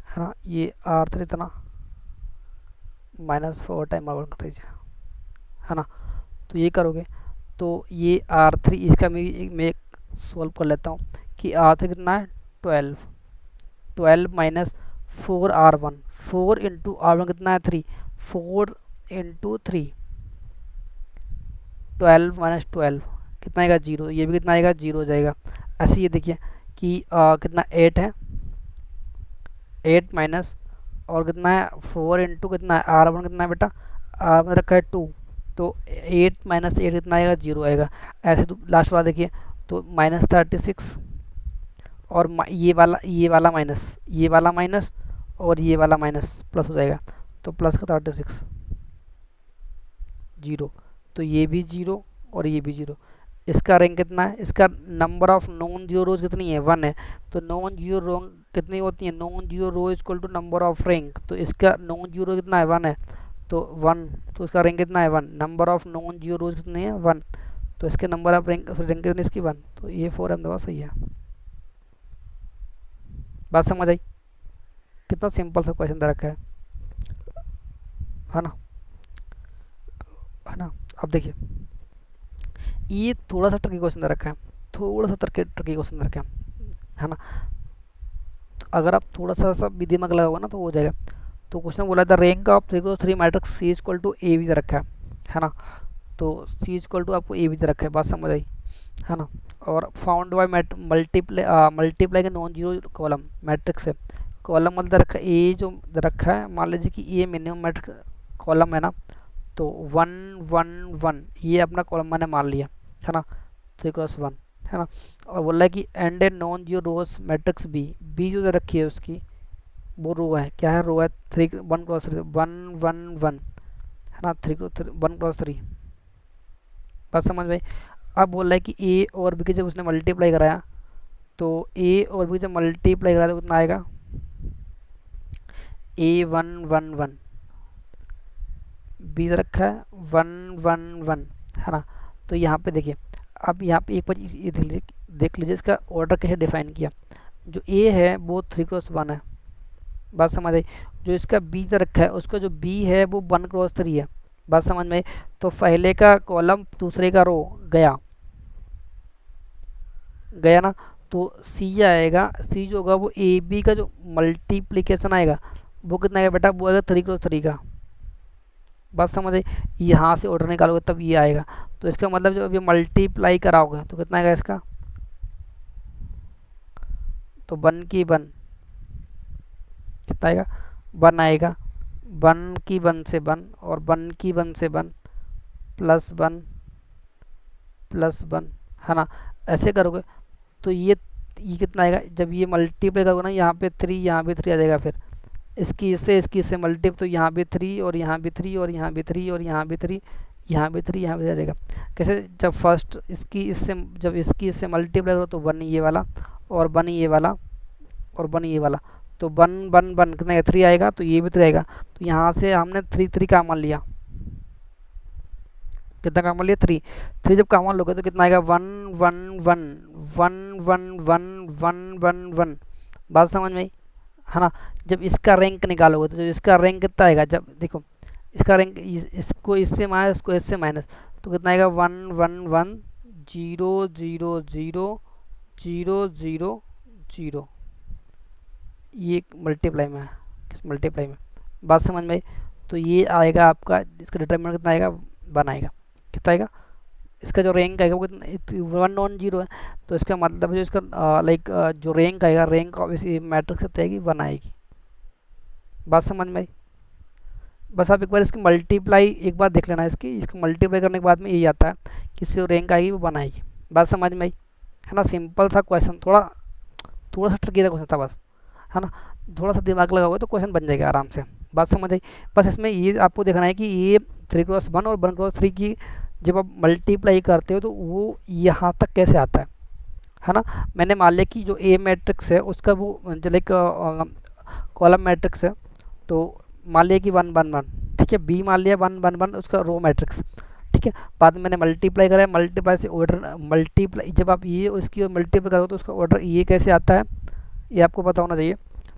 Speaker 1: है ना। ये R3 इतना -4 टाइम R1 कर लीजिए, है ना। तो ये करोगे, तो ये R3 इसका मैं सॉल्व कर लेता हूँ कि R3 कितना है, 12, 12 माइनस 4R1, 4 इंटू R1 कितना है, 3, 4 इंटू 3, 12 माइनस 12 कितना आएगा, 0, ये भी कितना आएगा, 0 हो जाएगा। ऐसे ये देखिए कि कितना 8 है, 8 माइनस और कितना है 4 इंटू कितना है, R1 कितना है बेटा, R1 रखा है 2, तो 8 माइनस 8 कितना आएगा, 0 आएगा। ऐसे तो लास्ट वाला देखिए, तो -36 और ये वाला माइनस, ये वाला माइनस और ये वाला माइनस प्लस हो जाएगा, तो प्लस का 36, 0, तो ये भी 0 और ये भी 0। इसका रैंक कितना है, इसका नंबर ऑफ नॉन जीरो रोज कितनी है, 1 है। तो नॉन जीरो रो कितनी होती है, non zero row equal to number of rank, तो इसका नॉन जीरो कितना है, 1 है, तो 1, तो इसका रैंक कितना है, 1। नंबर ऑफ नॉन जीरो रोज कितनी है, 1, तो इसके नंबर ऑफ रैंक कितनी इसकी, 1, तो ये 4 अहमदाबाद सही है। बात समझ आई? कितना सिंपल सा क्वेश्चन दे रखा है ना, है ना। अब देखिए ये थोड़ा सा ट्रिकी क्वेश्चन दे रखा है, थोड़ा सा ट्रिकी क्वेश्चन दे रखा है ना। तो अगर आप थोड़ा सा भी दिमाग लगाओगे ना तो हो जाएगा। तो क्वेश्चन बोला था rank of 3 matrix C equal to A भी दे रखा है ना। तो सी इक्वल टू आपको ए भी दे रखा है, बात समझ आई, है ना। और फाउंड बाय मल्टीप्लाई के नॉन जीरो कॉलम मैट्रिक्स है, कॉलम मतलब रखा ए जो रखा है, मान लीजिए कि ए मिनिमम मैट्रिक्स कॉलम है ना, तो 1 1 1 ये अपना कॉलम मैंने मान लिया, है ना, 3 × 1, है ना। और बोला है कि and a non zero rows matrix B जो रखी है उसकी वो रो है, क्या है, रो है 3 1 × 3 1 1 1, है ना, 1 क्रॉस 3 बात समझ में। अब बोल रहा है कि ए और बी के जब उसने मल्टीप्लाई कराया तो ए और बी जब मल्टीप्लाई कराया तो कितना आएगा, A1 1 1, बी रखा है 1 1 1, है ना। तो यहाँ पे देखिए, अब यहाँ पे एक बार ये देख लीजिए इसका ऑर्डर कैसे डिफाइन किया। जो ए है वो 3 क्रॉस 1 है, बात समझ आई। जो इसका बी रखा है उसका जो बी है वो 1 क्रॉस 3 है, बात समझ में आई। तो पहले का कॉलम दूसरे का रो गया गया ना। तो सी आएगा, सी जो होगा वो ए बी का जो मल्टीप्लीकेशन आएगा वो कितना आएगा बेटा, वो आएगा 3 क्रॉस 3 का, बात समझ आई। यहाँ से ऑर्डर निकालोगे तब ये आएगा। तो इसका मतलब जब ये मल्टीप्लाई कराओगे तो कितना आएगा इसका, तो 1 की 1 कितना आएगा, 1 आएगा। 1 की 1 से 1 और 1 की 1 से 1 +1 +1, है ना। ऐसे करोगे तो ये कितना आएगा, जब ये मल्टीप्लाई करोगे ना, यहाँ पे 3 यहाँ भी 3 आ जाएगा। फिर इसकी इससे मल्टीप्लाई, तो यहाँ भी 3 और यहाँ भी 3 और यहाँ भी 3 और यहाँ भी 3, यहाँ भी 3 यहाँ भी आ जाएगा। कैसे, जब फर्स्ट जब इसकी इससे मल्टीप्लाई करो तो 1 ये वाला और 1 ये वाला और 1 ये वाला, तो 1 1 1 कितना 3 आएगा, तो ये भी 3 आएगा। तो यहाँ से हमने 3 का मान लिया, कितना कॉमन लिया 3, 3 जब कॉमन लोगे तो कितना आएगा 1 1 1 1 1 1 1 1 1, बात समझ में आई, है ना। जब इसका रैंक निकालोगे तो जब इसका रैंक कितना आएगा, जब देखो इसका रैंक इसको इससे माइनस, इसको इससे माइनस, तो कितना आएगा 1 1 1 0 0 0 0 0, ये मल्टीप्लाई में है, किस मल्टीप्लाई में, बात समझ में आई। तो ये आएगा आपका, इसका डिटरमिनेंट कितना आएगा 1 आएगा, कितना आएगा, इसका जो रैंक आएगा वो कितना 1 नॉन जीरो है। तो इसका मतलब जो इसका जो रैंक आएगा, रैंक ऑफ इस मैट्रिक्स कितनी आएगी 1 आएगी, बात समझ में आई। बस आप एक बार इसकी मल्टीप्लाई एक बार देख लेना, इसको मल्टीप्लाई करने के बाद में यही आता है कि इससे जो रैंक आएगी वो 1 आएगी, बात समझ में आई, है ना। सिंपल था क्वेश्चन, थोड़ा सा ट्रिकी था क्वेश्चन था बस, है ना। थोड़ा सा दिमाग लगाओगे तो क्वेश्चन बन जाएगा आराम से, बात समझ आई। बस इसमें ये आपको देखना है कि ये 3 क्रॉस 1 और 1 क्रॉस 3 की जब आप मल्टीप्लाई करते हो तो वो यहाँ तक कैसे आता है ना। मैंने मान लिया कि जो ए मैट्रिक्स है उसका वो जो लाइक कॉलम मैट्रिक्स है, तो मान लिया कि 1 1 1, ठीक है। बी मान लिया 1 1 1 उसका रो मैट्रिक्स, ठीक है। बाद में मैंने मल्टीप्लाई कराया, मल्टीप्लाई से ऑर्डर, मल्टीप्लाई जब आप ये उसकी मल्टीप्लाई करोगे तो उसका ऑर्डर ये कैसे आता है ये आपको पता होना चाहिए।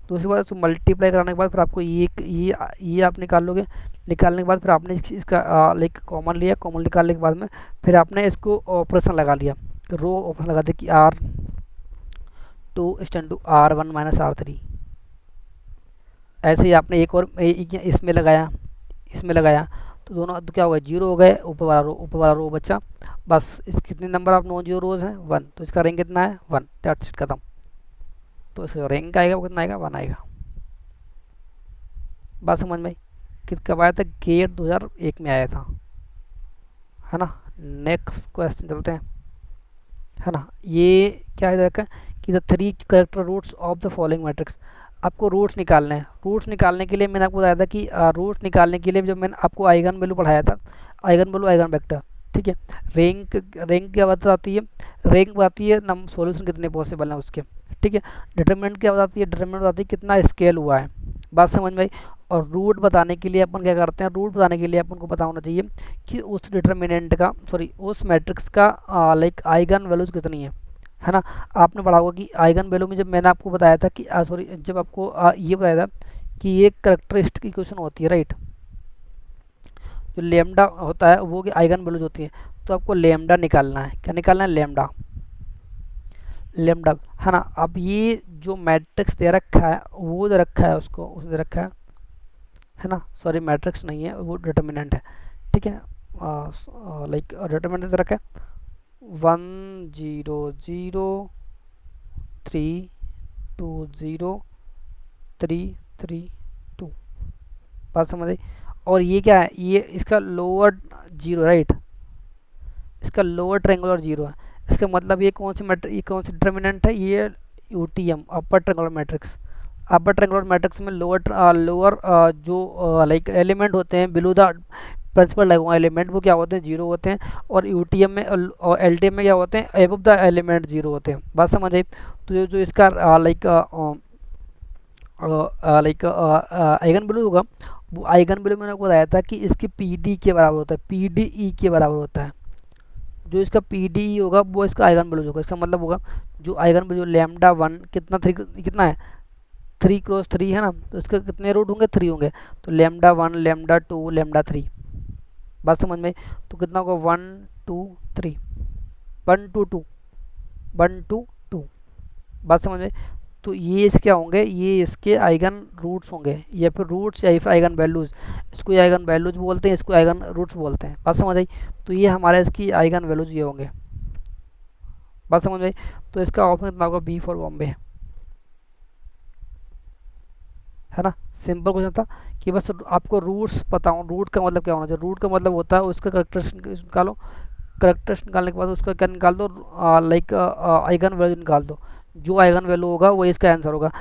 Speaker 1: दूसरी बात, उसको मल्टीप्लाई कराने के बाद फिर आपको ये आप निकाल लोगे, निकालने के बाद फिर आपने इसका लाइक कॉमन लिया, कॉमन निकालने के बाद में फिर आपने इसको ऑपरेशन लगा लिया, रो ऑपरेशन लगा दिया कि R2 R1 - R3। ऐसे ही आपने एक और इसमें लगाया तो दोनों तो क्या हो गया, 0 हो गए, ऊपर वाला रो बचा। बस इस कितने नंबर आप नॉन जीरो रोज हैं 1, तो इसका रैंक कितना है 1, दैट्स इट, खत्म। तो इसका रैंक आएगा वो कितना आएगा 1 आएगा, बात समझ में आई। कब आया था, गेट 2001 में आया था, है ना। नेक्स्ट क्वेश्चन चलते हैं, है ना। ये क्या है रखा कि the 3 character roots of the following matrix. आपको रूट्स निकालने हैं, रूट्स निकालने के लिए मैंने आपको बताया था कि रूट्स निकालने के लिए जब मैंने आपको आइगन वैल्यू पढ़ाया था, आइगन वैल्यू आइगन वेक्टर, ठीक है। रैंक क्या बताती है, रैंक बताती है नम सॉल्यूशन कितने पॉसिबल हैं उसके, ठीक है। डिटरमिनेंट क्या बताती है, डिटरमिनेंट बताती है कितना स्केल हुआ है, बात समझ में आई। और रूट बताने के लिए अपन क्या करते हैं, रूट बताने के लिए अपन को पता होना चाहिए कि उस डिटरमिनेंट का, सॉरी उस मैट्रिक्स का लाइक आइगन वैल्यूज कितनी है ना। आपने पढ़ा होगा कि आइगन वैल्यू में जब मैंने आपको बताया था कि सॉरी जब आपको ये बताया था कि ये करेक्टरिस्टिक इक्वेशन होती है, राइट। जो लेमडा होता है वो आइगन वैल्यूज होती है, तो आपको लेमडा निकालना है, क्या निकालना है लेमडा, लेमडा, है ना। अब ये जो मैट्रिक्स दे रखा है वो दे रखा है, उसने दे रखा है ना, सॉरी मैट्रिक्स नहीं है वो डिटरमिनेंट है, ठीक है। लाइक डिटरमिनेंट दे रखा है 1 0 0 3 2 0 3 3 2, बात समझ आई। और ये क्या है, ये इसका लोअर 0, राइट, इसका लोअर ट्रायंगुलर 0 है। इसका मतलब ये कौन सी डिटरमिनेंट है, ये UTM upper triangular matrix. Upper triangular matrix में लोअर जो लाइक एलिमेंट होते हैं प्रिंसिपल डायगोनल एलिमेंट वो क्या होते हैं, जीरो होते हैं। और यूटीएम में और एलटीएम में क्या होते हैं, एबव द एलिमेंट जीरो होते हैं। बात समझ आई। तो जो इसका लाइक आइगन वैल्यू होगा, वो आइगन वैल्यू मैंने आपको बताया था कि इसकी पी डी के बराबर होता है, पी डी ई के बराबर होता है। जो इसका पी डी ई होगा वो इसका आइगन वैल्यू होगा। इसका मतलब होगा जो आइगन वैल्यू लैम्डा वन कितना थ्री कितना है, 3 × 3 है ना, तो इसके कितने रूट होंगे, 3 होंगे। तो lambda one lambda two lambda three, बात समझ में। तो कितना होगा, 1 2 3, 1 2 2, 1 2 2, बात समझ में। तो ये इसके होंगे, ये इसके आइगन रूट्स होंगे, या फिर रूट्स या फिर आइगन वैल्यूज। इसको आइगन वैल्यूज बोलते हैं, इसको आइगन रूट्स बोलते हैं। बात समझ आई। तो ये हमारे इसकी आइगन वैल्यूज ये होंगे। बात समझ में। तो इसका ऑप्शन कितना होगा, बी फॉर बॉम्बे, है ना। सिंपल क्वेश्चन था कि बस आपको रूट्स पता हो, रूट का मतलब क्या होना चाहिए। रूट का मतलब होता है उसका करेक्टरिस्टिक निकालो, करेक्टरिस्टिक निकालने के बाद उसका क्या निकाल दो, लाइक आइगन वैल्यू निकाल दो। जो आइगन वैल्यू होगा वो इसका आंसर होगा।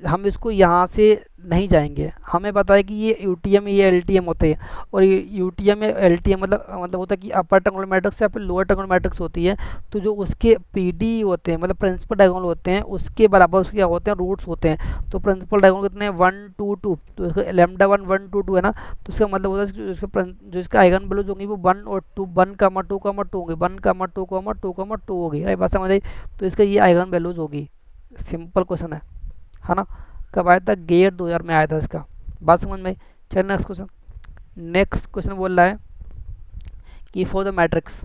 Speaker 1: हम इसको यहाँ से नहीं जाएंगे, हमें पता है कि ये यूटीएम ये एलटीएम होते हैं। और ये यूटीएम या एलटीएम मतलब होता है कि अपर ट्रायंगुलर मैट्रिक्स या फिर लोअर ट्रायंगुलर मैट्रिक्स होती है। तो जो उसके पीडी होते हैं मतलब प्रिंसिपल डायगोनल होते हैं, उसके बराबर उसके क्या होते हैं, रूट्स होते हैं। तो प्रिंसिपल डायगोनल कितने हैं, 1 2 2, तो इसका लैम्डा 1 1 2 2 है ना। तो इसका मतलब होता है जो इसका आइगन वैल्यूज होंगी वो 1 और 2, 1 2 2 होंगे, 1 2 2 होगी, राइट। बात समझ आई। तो इसका ये आइगन वैल्यूज होगी। सिंपल क्वेश्चन है ना। कब आया था, गेट 2000 में आया था इसका। बात समझ में। चल नेक्स्ट क्वेश्चन। नेक्स्ट क्वेश्चन बोल रहा है कि फॉर द मैट्रिक्स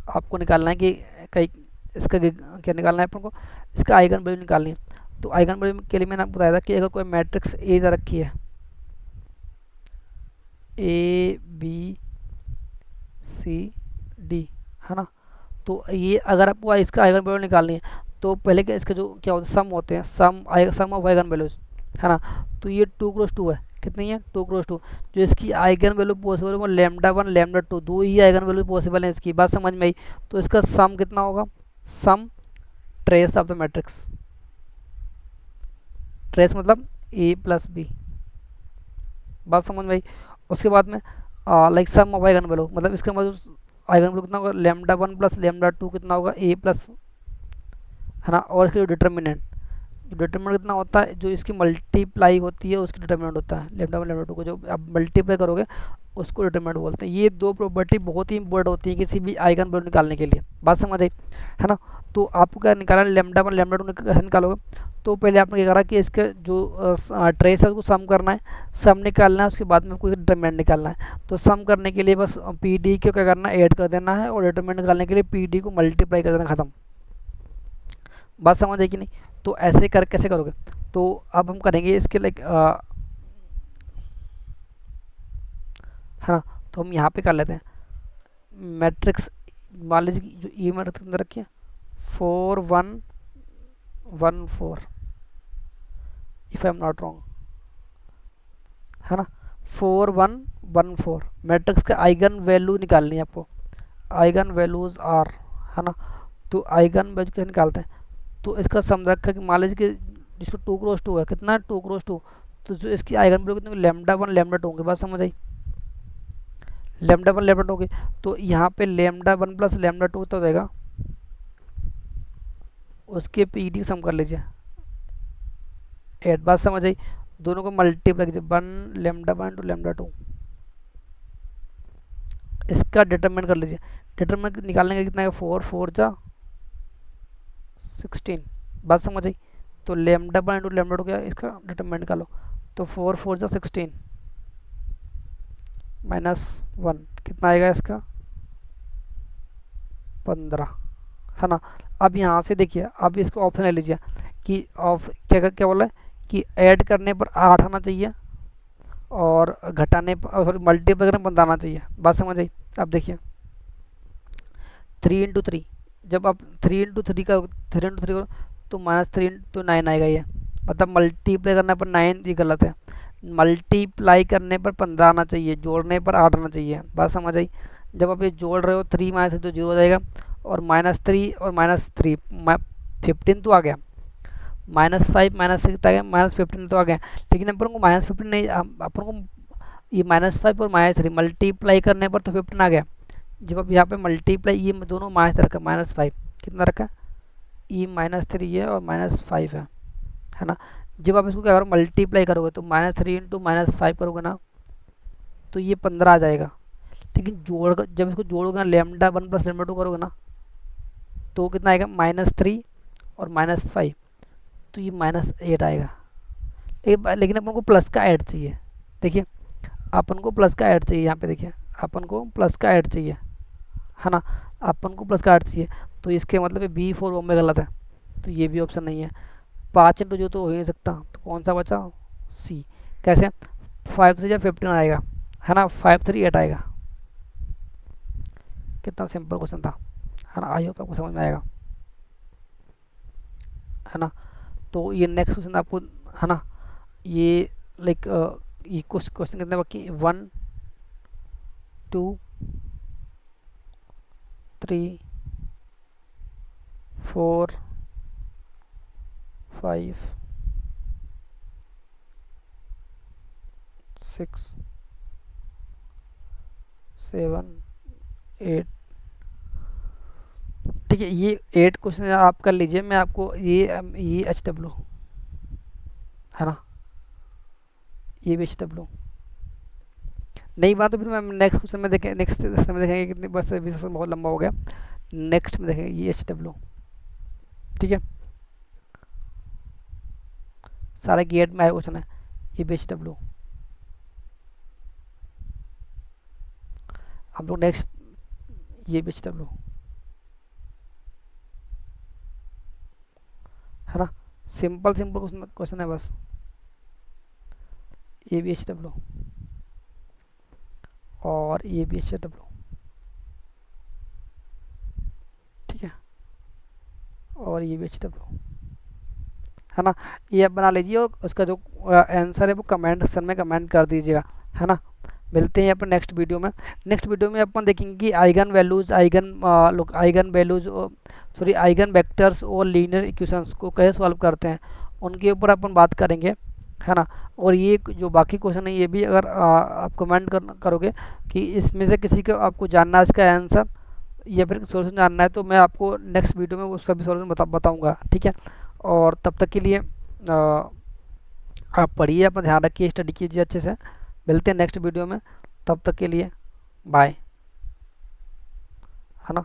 Speaker 1: आपको निकालना है कि कहीं इसका क्या निकालना है अपन को, इसका आइगन वैल्यू निकालनी है। तो आइगन वैल्यू के लिए मैंने आपको बताया था कि अगर कोई मैट्रिक्स ए रखी है, ए बी सी डी, है ना। तो ये अगर आपको इसका आइगन वैल्यू निकालनी है तो पहले क्या इसके जो क्या होते हैं, सम होते हैं, सम ऑफ आइगन वैल्यूज, है ना। तो ये 2 × 2 है, कितनी है, 2 × 2। जो इसकी आइगन वैल्यू पॉसिबल है वो लैम्डा वन लैम्डा टू, दो ही आइगन वैल्यू पॉसिबल है इसकी। बात समझ में आई। तो इसका सम कितना होगा, sum trace of the matrix, trace मतलब ए प्लस बी, बात समझ में आई। उसके बाद में like sum of eigen value मतलब इसका मतलब आइगन वैल्यू कितना होगा, lambda one plus lambda two कितना होगा, ए प्लस, है ना। और इसके जो डिटर्मिनेंट, जो डिटर्मिनेंट कितना होता है, जो इसकी मल्टीप्लाई होती है उसकी डिटर्मिनेंट होता है, लैम्डा वन लैम्डा टू को जो आप मल्टीप्लाई करोगे उसको डिटर्मिनेंट बोलते हैं। ये दो प्रॉपर्टी बहुत ही इंपॉर्टेंट होती है किसी भी आइगन वैल्यू निकालने के लिए। बात समझ आई, है ना। तो आपको क्या निकालना है, लैम्डा वन लैम्डा टू कैसे निकालोगे। तो पहले आपने क्या करा कि इसके जो ट्रेस है उसको सम करना है, सम निकालना है, उसके बाद में कोई डिटर्मिनेंट निकालना है। तो सम करने के लिए बस पी डी को क्या करना है, ऐड कर देना है, और डिटर्मिनेंट निकालने के लिए पी डी को मल्टीप्लाई कर देना, खत्म। बात समझ आई कि नहीं। तो ऐसे कर कैसे करोगे, तो अब हम करेंगे इसके लाइक, है ना। तो हम यहाँ पे कर लेते हैं मैट्रिक्स, मान लीजिए कि जो ये मैट्रिक्स अंदर रखी है 4 1 1 4, if I am not wrong, है ना। 4 1 1 4 मैट्रिक्स का आइगन वैल्यू निकालनी है आपको, आइगन वैल्यूज आर, है ना। तो आइगन वैल्यू कैसे निकालते हैं, तो इसका सम रखा कि मान लीजिए कि जिसको 2 × 2 है, कितना है 2 × 2, तो जो इसकी आइगन वैल्यू कितनी, लैम्डा वन लैम्डा टू होंगे। बात समझ आई, लैम्डा वन लैम्डा टू होगी। तो यहाँ पे lambda one plus lambda to तो हो जाएगा, उसके पी डी सम कर लीजिए, 8। बात समझ आई। दोनों को मल्टीप्लाई कीजिए, one lambda one two lambda two, इसका डिटरमिनेंट कर लीजिए। डिटरमिनेंट निकालने का कितना है, 4 4 जा 16। बात समझ आई। तो lambda one two lambda two क्या इसका डिटरमिनेंट निकालो, तो 4 4 जा 16 -1 कितना आएगा इसका, 15, है ना। अब यहाँ से देखिए, अब इसको ऑप्शन ले लीजिए कि ऑफ क्या क्या बोला है कि ऐड करने पर 8 आना चाहिए और घटाने पर सॉरी मल्टीप्लाई करने पर 15 आना चाहिए। बात समझ आई। अब देखिए 3 × 3, जब आप 3 × 3 का 3 × 3 करो तो -3 × 9 आएगा ये, मतलब मल्टीप्लाई करने पर 9, ये गलत है। मल्टीप्लाई करने पर 15 आना चाहिए, जोड़ने पर 8 आना चाहिए। बात समझ आई। जब आप ये जोड़ रहे हो 3 -3 तो 0 हो जाएगा, और -3 और -3 15 तो आ गया, -5 -3 कितना आ गया, -15 तो आ गया। लेकिन अपन को -15 नहीं, अपन को ये -5 और -3 मल्टीप्लाई करने पर तो 15 आ गया। जब आप यहाँ पे मल्टीप्लाई, ये दोनों माइनस रखा, -5 कितना रखा, ई -3 है और -5 है ना। जब आप इसको क्या करो मल्टीप्लाई करोगे तो -3 इंटू -5 करोगे ना तो ये 15 आ जाएगा। लेकिन जब इसको जोड़ोगे ना, λ1 प्लस λ2 करोगे ना तो कितना आएगा, -3 और -5, तो ये -8 आएगा। लेकिन अपन को प्लस का ऐड चाहिए। देखिए अपन को प्लस का ऐड चाहिए, यहाँ पे देखिए अपन को प्लस का ऐड चाहिए, है ना। अपन को प्लस का ऐड चाहिए, तो इसके मतलब B4 बॉम्बे गलत है, तो ये भी ऑप्शन नहीं है। 5 इंटू जो तो हो ही नहीं सकता, तो कौन सा बचा, सी। कैसे, 5 3 या 15 आएगा, है ना, 5 3 8 आएगा। कितना सिंपल क्वेश्चन था, है ना। आई होप आपको समझ में आएगा, है ना। तो ये नेक्स्ट क्वेश्चन आपको, है ना, ये लाइक ये क्वेश्चन कितने बाकी, 1 2 3 4 5 6 7 8, ठीक है। ये 8 क्वेश्चन आप कर लीजिए, मैं आपको ये HW, है ना, ये भी HW नहीं बात, तो फिर मैं नेक्स्ट क्वेश्चन में देखें, नेक्स्ट क्वेश्चन में देखेंगे कितनी, बस अभी सेशन बहुत लंबा हो गया, नेक्स्ट में देखेंगे ये HW, ठीक है। सारा गेट में आया क्वेश्चन है, ये भी HW। हम लोग नेक्स्ट, ये भी HW, है ना। सिंपल सिंपल क्वेश्चन है बस, ये भी HW और ये भी HW, ठीक है, और ये भी HW, है ना। ये आप बना लीजिए और उसका जो आंसर है वो कमेंट सेक्शन में कमेंट कर दीजिएगा, है ना। मिलते हैं अपन नेक्स्ट वीडियो में। नेक्स्ट वीडियो में अपन देखेंगे कि eigen values, eigen values, sorry eigen vectors और लीनियर इक्वेशंस को कैसे सॉल्व करते हैं, उनके ऊपर अपन बात करेंगे, है ना। और ये जो बाकी क्वेश्चन है ये भी अगर आप कमेंट करोगे कि इसमें से किसी को आपको जानना है इसका आंसर या फिर सोल्यूशन जानना है, तो मैं आपको नेक्स्ट वीडियो में उसका भी सोल्यूशन बताऊँगा, ठीक है। और तब तक के लिए आप पढ़िए, अपना ध्यान रखिए, स्टडी कीजिए अच्छे से। मिलते हैं नेक्स्ट वीडियो में, तब तक के लिए बाय, है ना।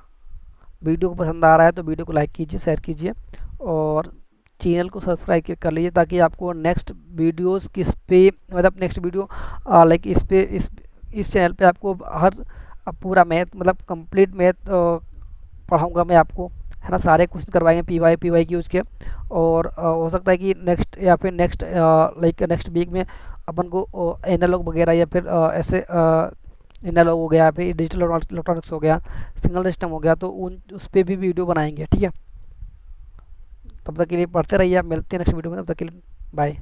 Speaker 1: वीडियो को पसंद आ रहा है तो वीडियो को लाइक कीजिए, शेयर कीजिए और चैनल को सब्सक्राइब कर लीजिए, ताकि आपको नेक्स्ट वीडियोस किस पे, मतलब नेक्स्ट वीडियो लाइक इस पे, इस चैनल पे आपको हर पूरा मैथ, मतलब कंप्लीट मैथ पढ़ाऊँगा मैं आपको, है ना। सारे क्वेश्चन करवाएंगे पी वाई क्यूज़ के। और हो सकता है कि नेक्स्ट या फिर नेक्स्ट लाइक नेक्स्ट वीक में अपन को एनालॉग वगैरह या फिर ऐसे एनालॉग हो गया, फिर डिजिटल इलेक्ट्रॉनिक्स हो गया, सिग्नल सिस्टम हो गया, तो उस पर भी वीडियो बनाएंगे, ठीक है। तब तक के लिए पढ़ते रहिए आप, मिलते हैं नेक्स्ट वीडियो में, तब तक के लिए बाय।